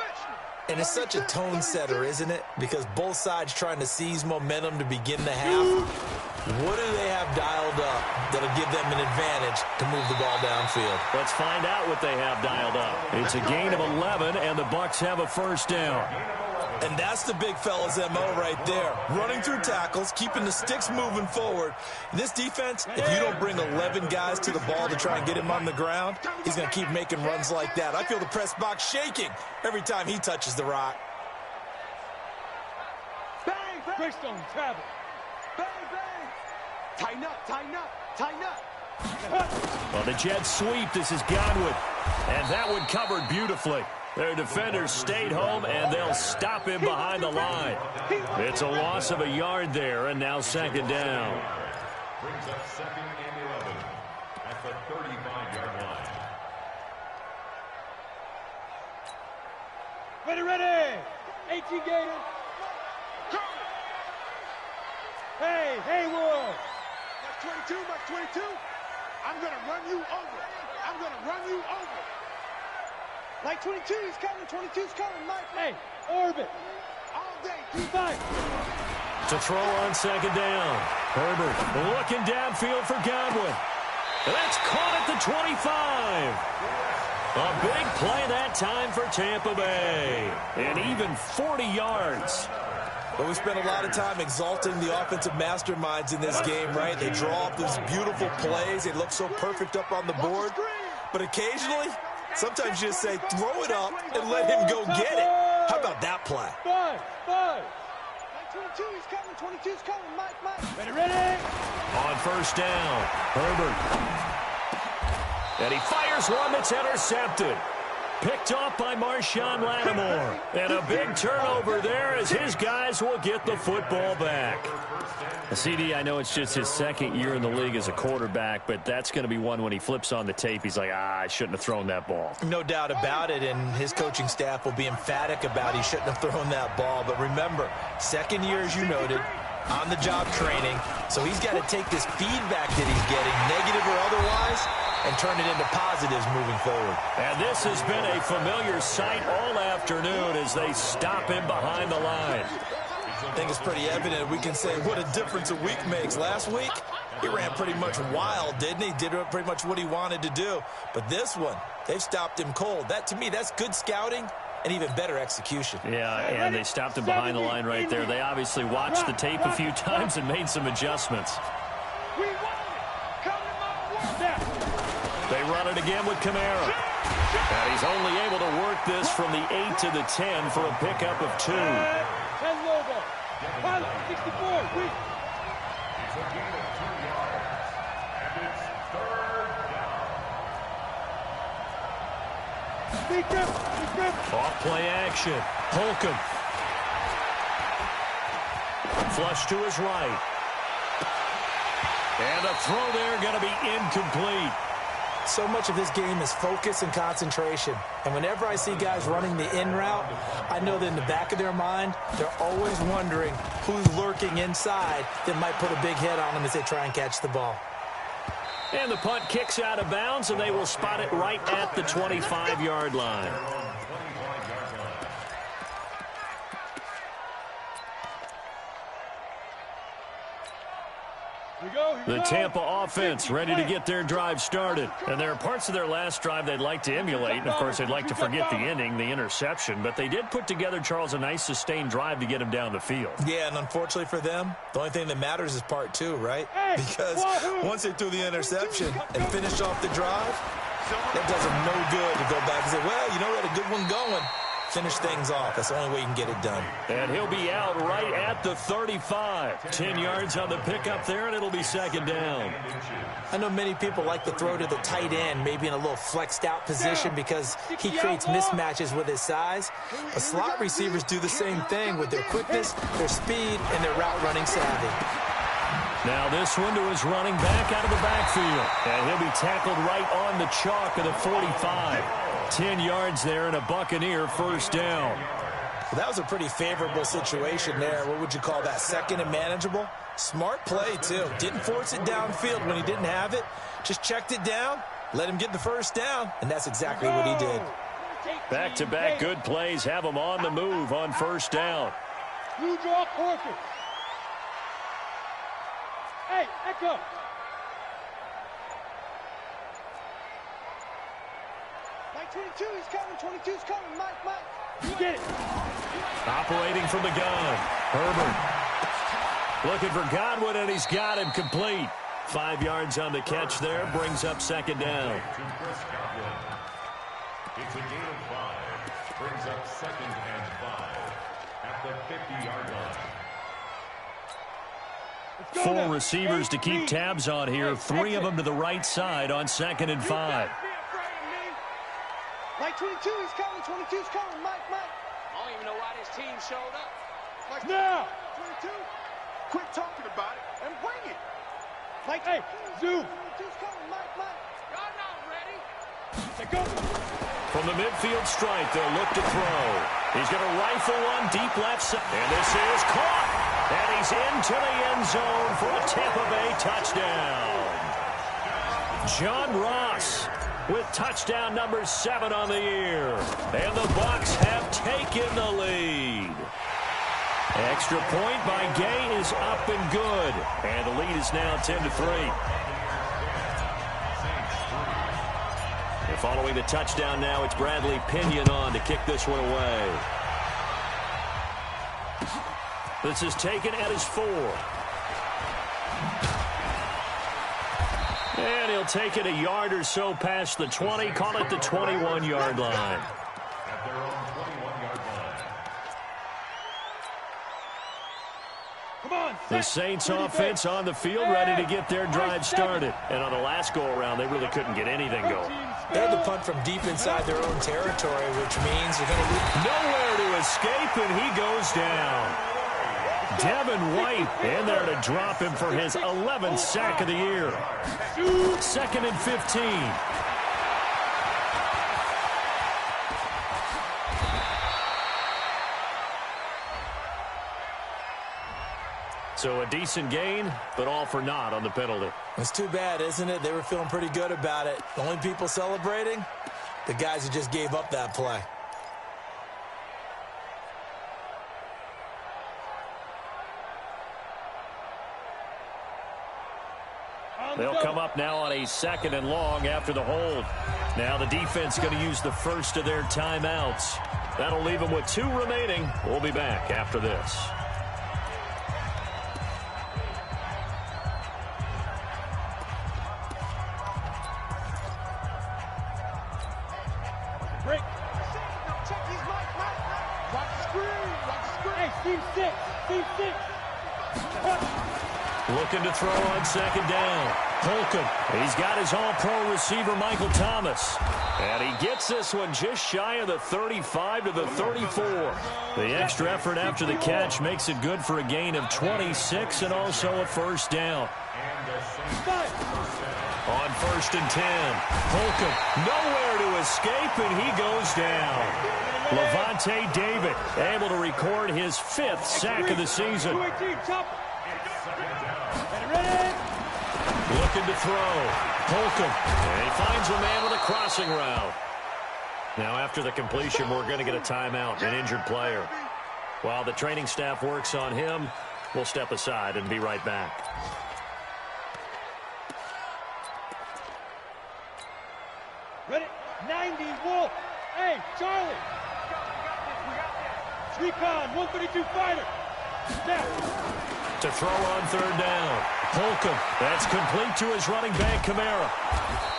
And it's such a tone setter, isn't it? Because both sides trying to seize momentum to begin the half. What do they have dialed up that'll give them an advantage to move the ball downfield? Let's find out what they have dialed up. It's a gain of 11, and the Bucs have a first down. And that's the big fella's MO right there. Running through tackles, keeping the sticks moving forward. This defense, if you don't bring 11 guys to the ball to try and get him on the ground, he's going to keep making runs like that. I feel the press box shaking every time he touches the rock. Bang, bang. Greystone, travel. Bang, bang. Tighten up, tighten up, tighten up. Well, the jet sweep. This is Godwin. And that one covered beautifully. Their defenders stayed home, and they'll stop him behind the line. It's a loss of a yard there, and now second down. Brings up second and 11 at the 35-yard line. Ready, ready. 18 Gator. Hey, Haywood. Mark 22, Mark 22. I'm going to run you over. I'm going to run you over. Like 22, he's coming. 22's coming, Mike. Hey, orbit. All day, 2-5. To throw on second down. Herbert looking downfield for Godwin. That's caught at the 25. A big play that time for Tampa Bay. And even 40 yards. But we spent a lot of time exalting the offensive masterminds in this game, right? They draw up these beautiful plays. They look so perfect up on the board. But occasionally, sometimes you just say, throw it up and let him go get it. How about that play? 5. 22, he's coming. 22's coming. Mike. Ready, ready. On first down, Herbert. And he fires one that's intercepted. Picked off by Marshawn Lattimore. And a big turnover there as his guys will get the football back. CD, I know it's just his second year in the league as a quarterback, but that's going to be one when he flips on the tape, he's like, I shouldn't have thrown that ball. No doubt about it, and his coaching staff will be emphatic about he shouldn't have thrown that ball. But remember, second year, as you noted, on-the-job training, so he's got to take this feedback that he's getting, negative or otherwise, and turn it into positives moving forward. And this has been a familiar sight all afternoon as they stop him behind the line. I think it's pretty evident. We can say what a difference a week makes. Last week, he ran pretty much wild, didn't he? Did pretty much what he wanted to do. But this one, they've stopped him cold. That, to me, that's good scouting and even better execution. Yeah, and they stopped him behind the line right there. They obviously watched the tape a few times and made some adjustments. They run it again with Kamara. And he's only able to work this from the 8 to the 10 for a pickup of 2. 10 Lobo. Pilot, 64. It's a gain of 2 yards. And it's third down. Speed grip. Off play action. Holcomb. Flush to his right. And a throw there going to be incomplete. So much of this game is focus and concentration. And whenever I see guys running the in route, I know that in the back of their mind, they're always wondering who's lurking inside that might put a big hit on them as they try and catch the ball. And the punt kicks out of bounds, and they will spot it right at the 25-yard line. The Tampa offense ready to get their drive started. And there are parts of their last drive they'd like to emulate. And, of course, they'd like to forget the inning, the interception. But they did put together, Charles, a nice sustained drive to get him down the field. Yeah, and unfortunately for them, the only thing that matters is part 2, right? Because once they threw the interception and finished off the drive, that does them no good to go back and say, well, you know, we had a good one going. Finish things off. That's the only way you can get it done. And he'll be out right at the 35. 10 yards on the pickup there, and it'll be second down. I know many people like to throw to the tight end, maybe in a little flexed out position because he creates mismatches with his size. But slot receivers do the same thing with their quickness, their speed, and their route running savvy. Now this one to his running back out of the backfield. And he'll be tackled right on the chalk of the 45. 10 yards there and a Buccaneer first down. Well, that was a pretty favorable situation there. What would you call that? Second and manageable? Smart play, too. Didn't force it downfield when he didn't have it. Just checked it down, let him get the first down, and that's exactly what he did. Back-to-back good plays have them on the move on first down. You draw quarters. Hey, Echo. Mike 22, he's coming. 22's coming. Mike. You get it. Operating from the gun. Herbert. Looking for Godwin, and he's got him complete. 5 yards on the catch there. Brings up second down. It's a gain of 5. Brings up 2nd and 5 at the 50-yard line. 4 receivers to keep tabs on here. 3 of them to the right side on 2nd and 5. Mike 22, he's coming. 22's coming. Mike. I don't even know why this team showed up. Mike, now. 22, quit talking about it and bring it. Mike, hey, zoom. 22's coming. Mike. Y'all not ready. They go. From the midfield stripe, they'll look to throw. He's going to rifle one deep left side. And this is caught. And he's into the end zone for a Tampa Bay touchdown. John Ross with touchdown number 7 on the year. And the Bucs have taken the lead. Extra point by Gay is up and good. And the lead is now 10-3. Following the touchdown now, it's Bradley Pinion on to kick this one away. This is taken at his 4. And he'll take it a yard or so past the 20, call it the 21-yard line. At their own 21-yard line. The Saints offense on the field, ready to get their drive started. And on the last go-around, they really couldn't get anything going. They had to punt from deep inside their own territory, which means they're going to lose. Nowhere to escape, and he goes down. Devin White in there to drop him for his 11th sack of the year. 2nd and 15. So a decent gain, but all for naught on the penalty. It's too bad, isn't it? They were feeling pretty good about it. The only people celebrating, the guys who just gave up that play. They'll come up now on a 2nd and long after the hold. Now the defense going to use the first of their timeouts. That'll leave them with 2 remaining. We'll be back after this. Looking to throw on 2nd down. Holcomb. He's got his all-pro receiver, Michael Thomas. And he gets this one just shy of the 35 to the 34. The extra effort after the catch makes it good for a gain of 26 and also a first down. On 1st and 10. Holcomb nowhere to escape, and he goes down. Levante David able to record his 5th sack of the season. Looking to throw. Holcomb. And he finds a man with a crossing route. Now after the completion, we're going to get a timeout, an injured player. While the training staff works on him, we'll step aside and be right back. Ready? 90, Wolf. Hey, Charlie. Recon, 132 fighter. Snap. To throw on 3rd down. Holcomb. That's complete to his running back, Kamara.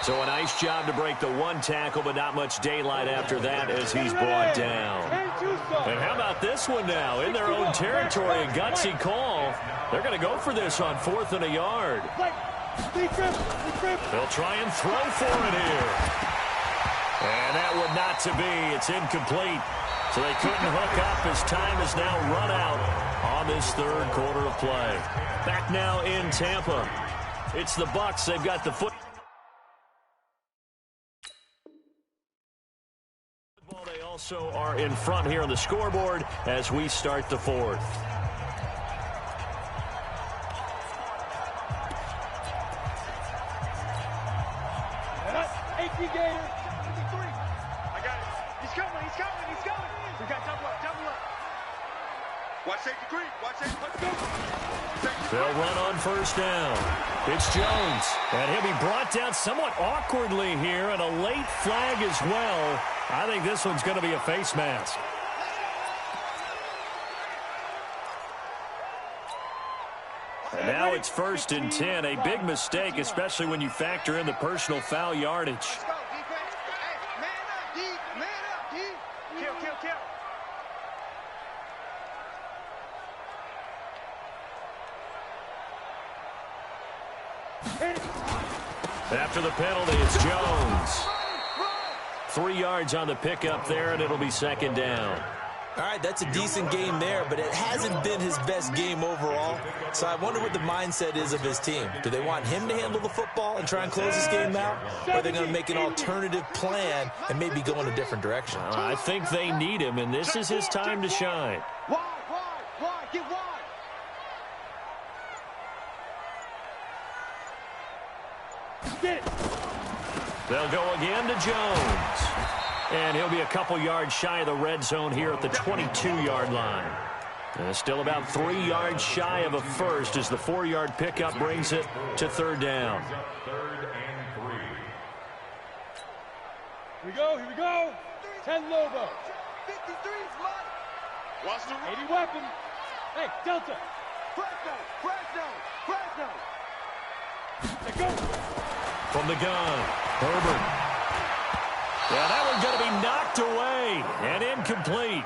So a nice job to break the 1 tackle, but not much daylight after that as he's brought down. And how about this one now? In their own territory, a gutsy call. They're going to go for this on 4th and a yard. They'll try and throw for it here. And that would not to be. It's incomplete. So they couldn't hook up as time is now run out on this 3rd quarter of play. Back now in Tampa. It's the Bucs. They've got the foot. They also are in front here on the scoreboard as we start the 4th. He's coming, he's coming, he's coming. We got double up, double up. Watch safety green. Watch safety. Let's go. They'll run on first down. It's Jones. And he'll be brought down somewhat awkwardly here, and a late flag as well. I think this one's going to be a face mask. And now it's 1st and 10. A big mistake, especially when you factor in the personal foul yardage. Let's go, defense. Hey, man up, D. Man up, D. Kill, kill, kill. After the penalty, it's Jones. 3 yards on the pickup there, and it'll be 2nd down. All right, that's a decent game there, but it hasn't been his best game overall. So I wonder what the mindset is of his team. Do they want him to handle the football and try and close this game out? Or are they going to make an alternative plan and maybe go in a different direction? I think they need him, and this is his time to shine. Wide, get wide. Get it. They'll go again to Jones. And he'll be a couple yards shy of the red zone here at the 22-yard line. And still about 3 yards shy of a first as the 4-yard pickup brings it to 3rd down. 3rd and 3. Here we go. 10 Lobo. 53's Mike. Watch the 80 weapon. Hey, Delta. Fresno. Let's go. From the gun, Herbert. Yeah, that one's going to be knocked away and incomplete.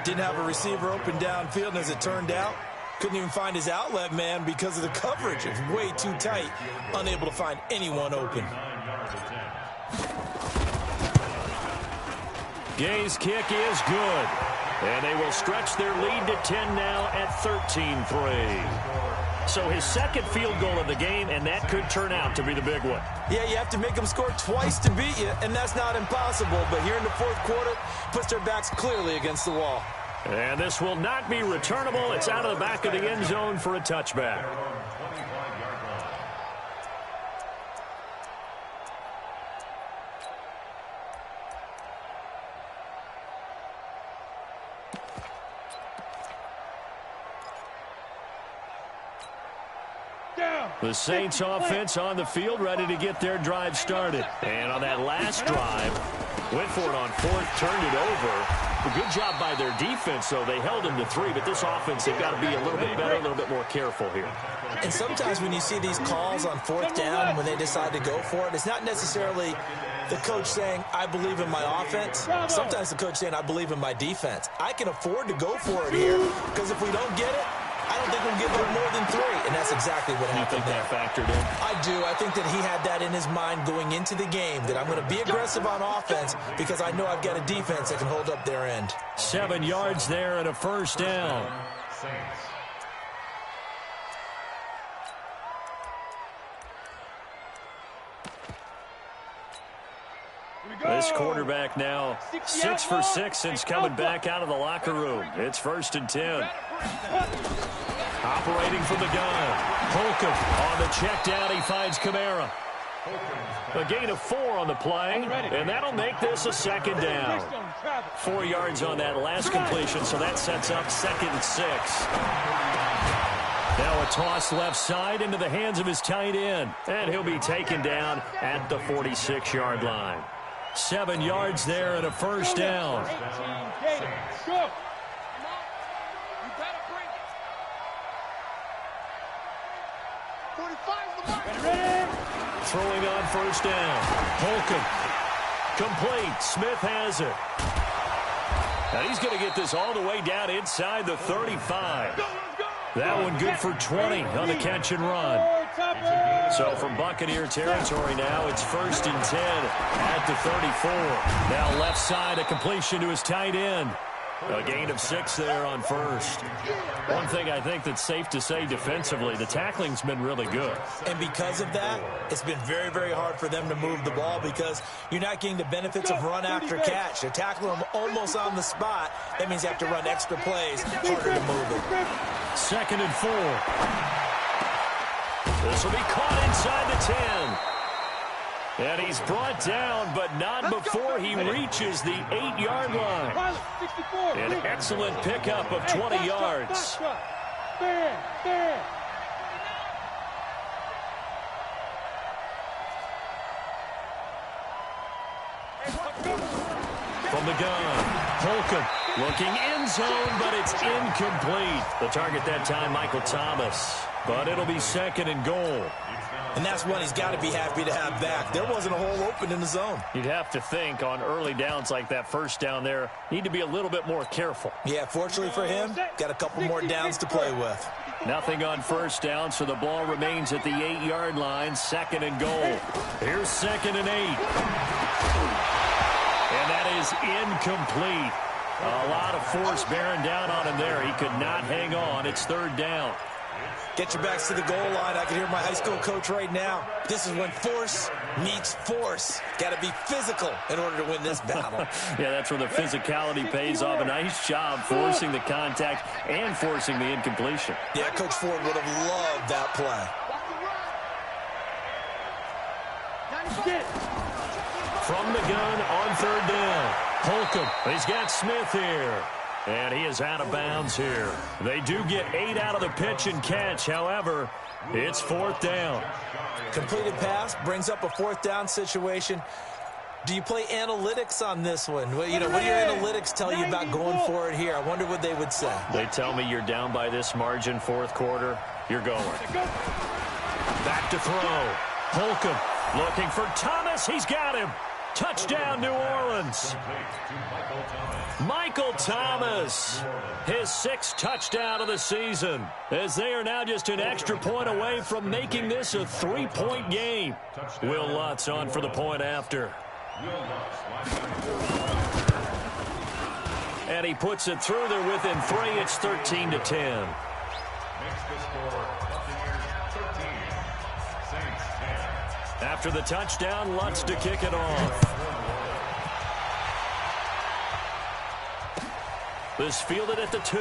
Didn't have a receiver open downfield, and as it turned out, couldn't even find his outlet man because of the coverage. It's way too tight, unable to find anyone open. Gay's kick is good, and they will stretch their lead to 10 now at 13-3. So his 2nd field goal of the game, and that could turn out to be the big one. Yeah, you have to make them score twice to beat you, and that's not impossible. But here in the 4th quarter, puts their backs clearly against the wall. And this will not be returnable. It's out of the back of the end zone for a touchback. The Saints offense on the field, ready to get their drive started. And on that last drive, went for it on 4th, turned it over. A good job by their defense, though. They held them to 3, but this offense, they've got to be a little bit better, a little bit more careful here. And sometimes when you see these calls on 4th down, when they decide to go for it, it's not necessarily the coach saying, I believe in my offense. Sometimes the coach saying, I believe in my defense. I can afford to go for it here, because if we don't get it, I don't think we'll give up more than 3, and that's exactly what happened there. That factored in? I do. I think that he had that in his mind going into the game, that I'm going to be aggressive on offense because I know I've got a defense that can hold up their end. 7 yards there and a 1st down. This quarterback now 6 for 6 since coming back out of the locker room. It's 1st and 10. Operating from the gun. Holcomb on the check down. He finds Kamara. A gain of 4 on the play, and that'll make this a 2nd down. 4 yards on that last completion, so that sets up 2nd and 6. Now a toss left side into the hands of his tight end, and he'll be taken down at the 46-yard line. 7 yards there and a 1st down. Go. Throwing on 1st down. Holcomb. Complete. Smith has it. And he's going to get this all the way down inside the 35. That one good for 20 on the catch and run. So from Buccaneer territory now, it's 1st and 10 at the 34. Now left side, a completion to his tight end. A gain of 6 there on 1st. One thing I think that's safe to say defensively, the tackling's been really good. And because of that, it's been very, very hard for them to move the ball because you're not getting the benefits of run after catch. They're tackling them almost on the spot. That means you have to run extra plays, harder to move it. 2nd and 4. This will be caught inside the 10. And he's brought down, but not before he reaches the 8-yard line. An excellent pickup of 20 yards. From the gun, Holcomb looking end zone, but it's incomplete. The target that time, Michael Thomas. But it'll be 2nd and goal. And that's one he's got to be happy to have back. There wasn't a hole open in the zone. You'd have to think on early downs like that first down there, need to be a little bit more careful. Yeah, fortunately for him, got a couple more downs to play with. Nothing on first down, so the ball remains at the 8-yard line, 2nd and goal. Here's 2nd and 8. And that is incomplete. A lot of force bearing down on him there. He could not hang on. It's 3rd down. Get your backs to the goal line. I can hear my high school coach right now. This is when force meets force. Got to be physical in order to win this battle. Yeah, that's where the physicality pays off. A nice job forcing the contact and forcing the incompletion. Yeah, Coach Ford would have loved that play. From the gun on 3rd down. Holcomb, he's got Smith here. And he is out of bounds here. They do get 8 out of the pitch and catch. However, it's 4th down. Completed pass brings up a 4th down situation. Do you play analytics on this one? What do your analytics tell you about going for it here? I wonder what they would say. They tell me you're down by this margin, 4th quarter. You're going. Back to throw. Holcomb looking for Thomas. He's got him. Touchdown, New Orleans. Michael Thomas, his 6th touchdown of the season, as they are now just an extra point away from making this a 3-point game. Will Lutz on for the point after. And he puts it through. They're within 3. It's 13-10. After the touchdown, Lutz to kick it off. This fielded at the 2.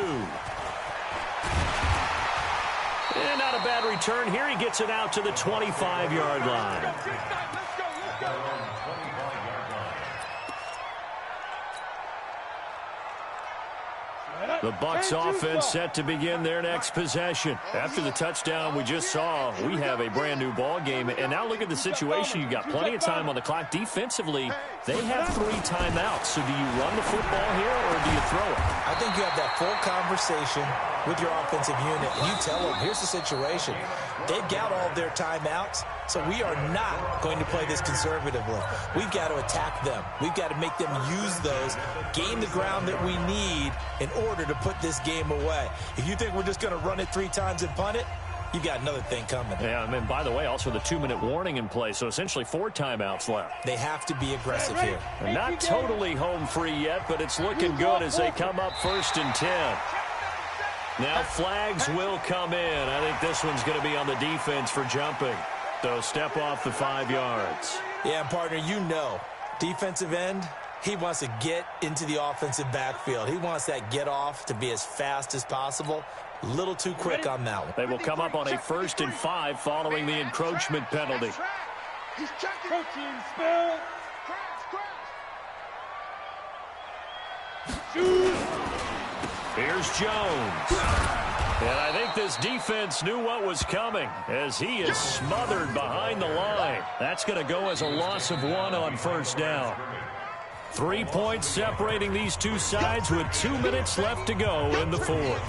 And not a bad return here. He gets it out to the 25-yard line. The Bucs offense set to begin their next possession. After the touchdown we just saw, we have a brand new ball game. And now look at the situation. You've got plenty of time on the clock. Defensively, they have 3 timeouts. So do you run the football here or do you throw it? I think you have that full conversation with your offensive unit. And you tell them, here's the situation. They've got all their timeouts, so we are not going to play this conservatively. We've got to attack them. We've got to make them use those, gain the ground that we need in order to put this game away. If you think we're just going to run it 3 times and punt it, you've got another thing coming. Yeah, I mean, by the way, also the 2-minute warning in play, so essentially 4 timeouts left. They have to be aggressive here. They're not totally home free yet, but it's looking good as they come up 1st and 10. Now flags will come in. I think this one's going to be on the defense for jumping. So step off the 5 yards. Yeah, partner, you know, defensive end, he wants to get into the offensive backfield. He wants that get off to be as fast as possible. A little too quick on that one. They will come up on a 1st and 5 following the encroachment penalty. He's protein spell. Here's Jones. And I think this defense knew what was coming as he is smothered behind the line. That's going to go as a loss of 1 on 1st down. 3 points separating these two sides with 2 minutes left to go in the 4th.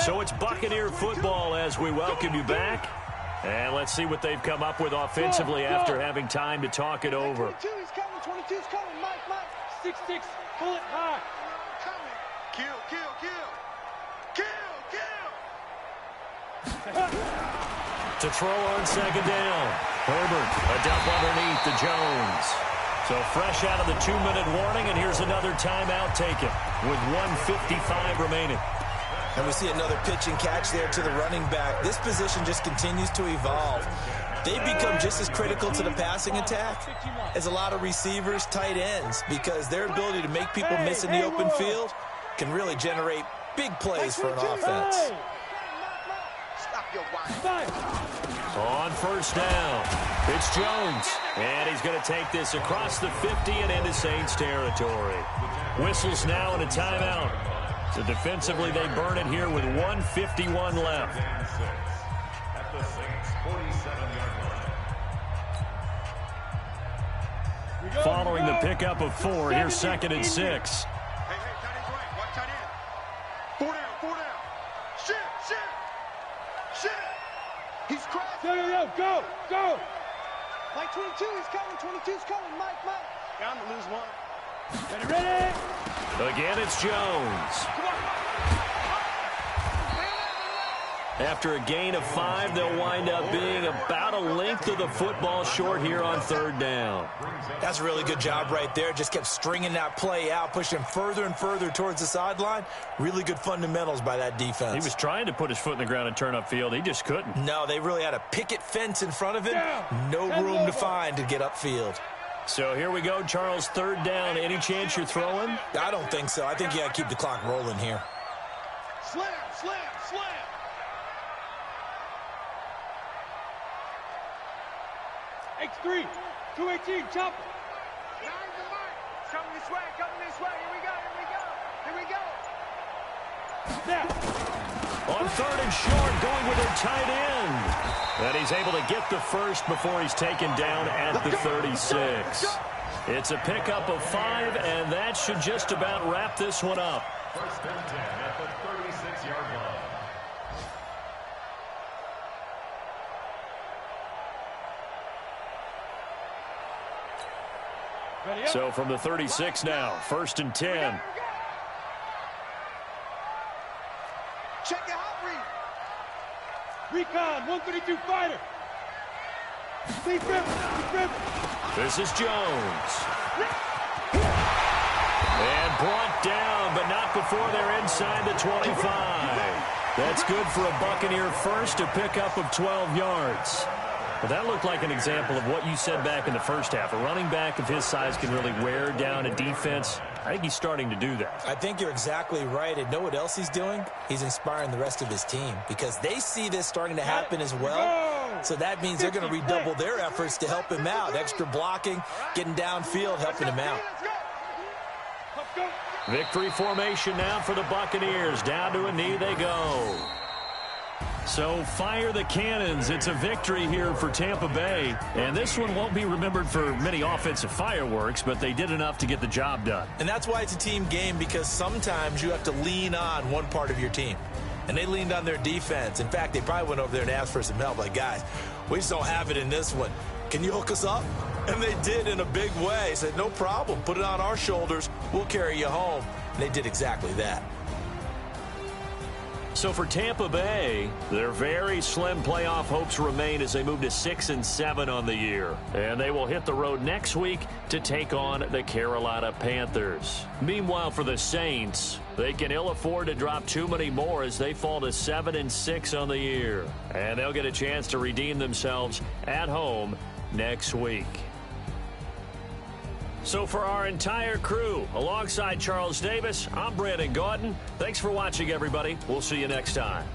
So it's Buccaneer football as we welcome you back. And let's see what they've come up with offensively after having time to talk it over. 22, he's coming. 22's coming. Mike. 6-6, pull it high. Kill. To throw on 2nd down. Herbert, a dump underneath to Jones. So fresh out of the 2-minute warning, and here's another timeout taken with 1:55 remaining. And we see another pitch and catch there to the running back. This position just continues to evolve. They've become just as critical to the passing attack as a lot of receivers, tight ends, because their ability to make people miss in the open field can really generate big plays for an offense. On first down, it's Jones, and he's going to take this across the 50 and into Saints territory. Whistles now and a timeout. So defensively, they burn it here with 1:51 left. At the Saints' 47-yard line. Following the pickup of 4, here's 2nd and 6. Hey, tight end's right. Watch tight end. 4 down. Shit. He's crashing. Go. Mike 22, he's coming. 22's coming. Mike. Got him to lose one. Ready. Again, it's Jones. After a gain of 5, they'll wind up being about a length of the football short here on 3rd down. That's a really good job right there. Just kept stringing that play out, pushing further and further towards the sideline. Really good fundamentals by that defense. He was trying to put his foot in the ground and turn upfield. He just couldn't. No, they really had a picket fence in front of him. No room to find to get upfield. So here we go, Charles, 3rd down. Any chance you're throwing? I don't think so. I think you got to keep the clock rolling here. Slam. X3, 218, chop. Coming this way. Here we go. Snap. On 3rd and short, going with a tight end. And he's able to get the first before he's taken down at the 36. It's a pickup of 5, and that should just about wrap this one up. 1st and 10 at the 36-yard line. So from the 36 now, 1st and 10. Check it out, Recon, 132 fighter. This is Jones. And brought down, but not before they're inside the 25. That's good for a Buccaneer first, a pickup of 12 yards. But that looked like an example of what you said back in the first half. A running back of his size can really wear down a defense. I think he's starting to do that. I think you're exactly right. And know what else he's doing? He's inspiring the rest of his team because they see this starting to happen as well. So that means they're going to redouble their efforts to help him out. Extra blocking, getting downfield, helping him out. Victory formation now for the Buccaneers. Down to a knee they go. So fire the cannons. It's a victory here for Tampa Bay. And this one won't be remembered for many offensive fireworks, but they did enough to get the job done. And that's why it's a team game, because sometimes you have to lean on one part of your team. And they leaned on their defense. In fact, they probably went over there and asked for some help. Like, guys, we just don't have it in this one. Can you hook us up? And they did in a big way. Said, no problem. Put it on our shoulders. We'll carry you home. And they did exactly that. So for Tampa Bay, their very slim playoff hopes remain as they move to 6-7 on the year. And they will hit the road next week to take on the Carolina Panthers. Meanwhile, for the Saints, they can ill afford to drop too many more as they fall to 7-6 on the year. And they'll get a chance to redeem themselves at home next week. So for our entire crew, alongside Charles Davis, I'm Brandon Gaudin. Thanks for watching, everybody. We'll see you next time.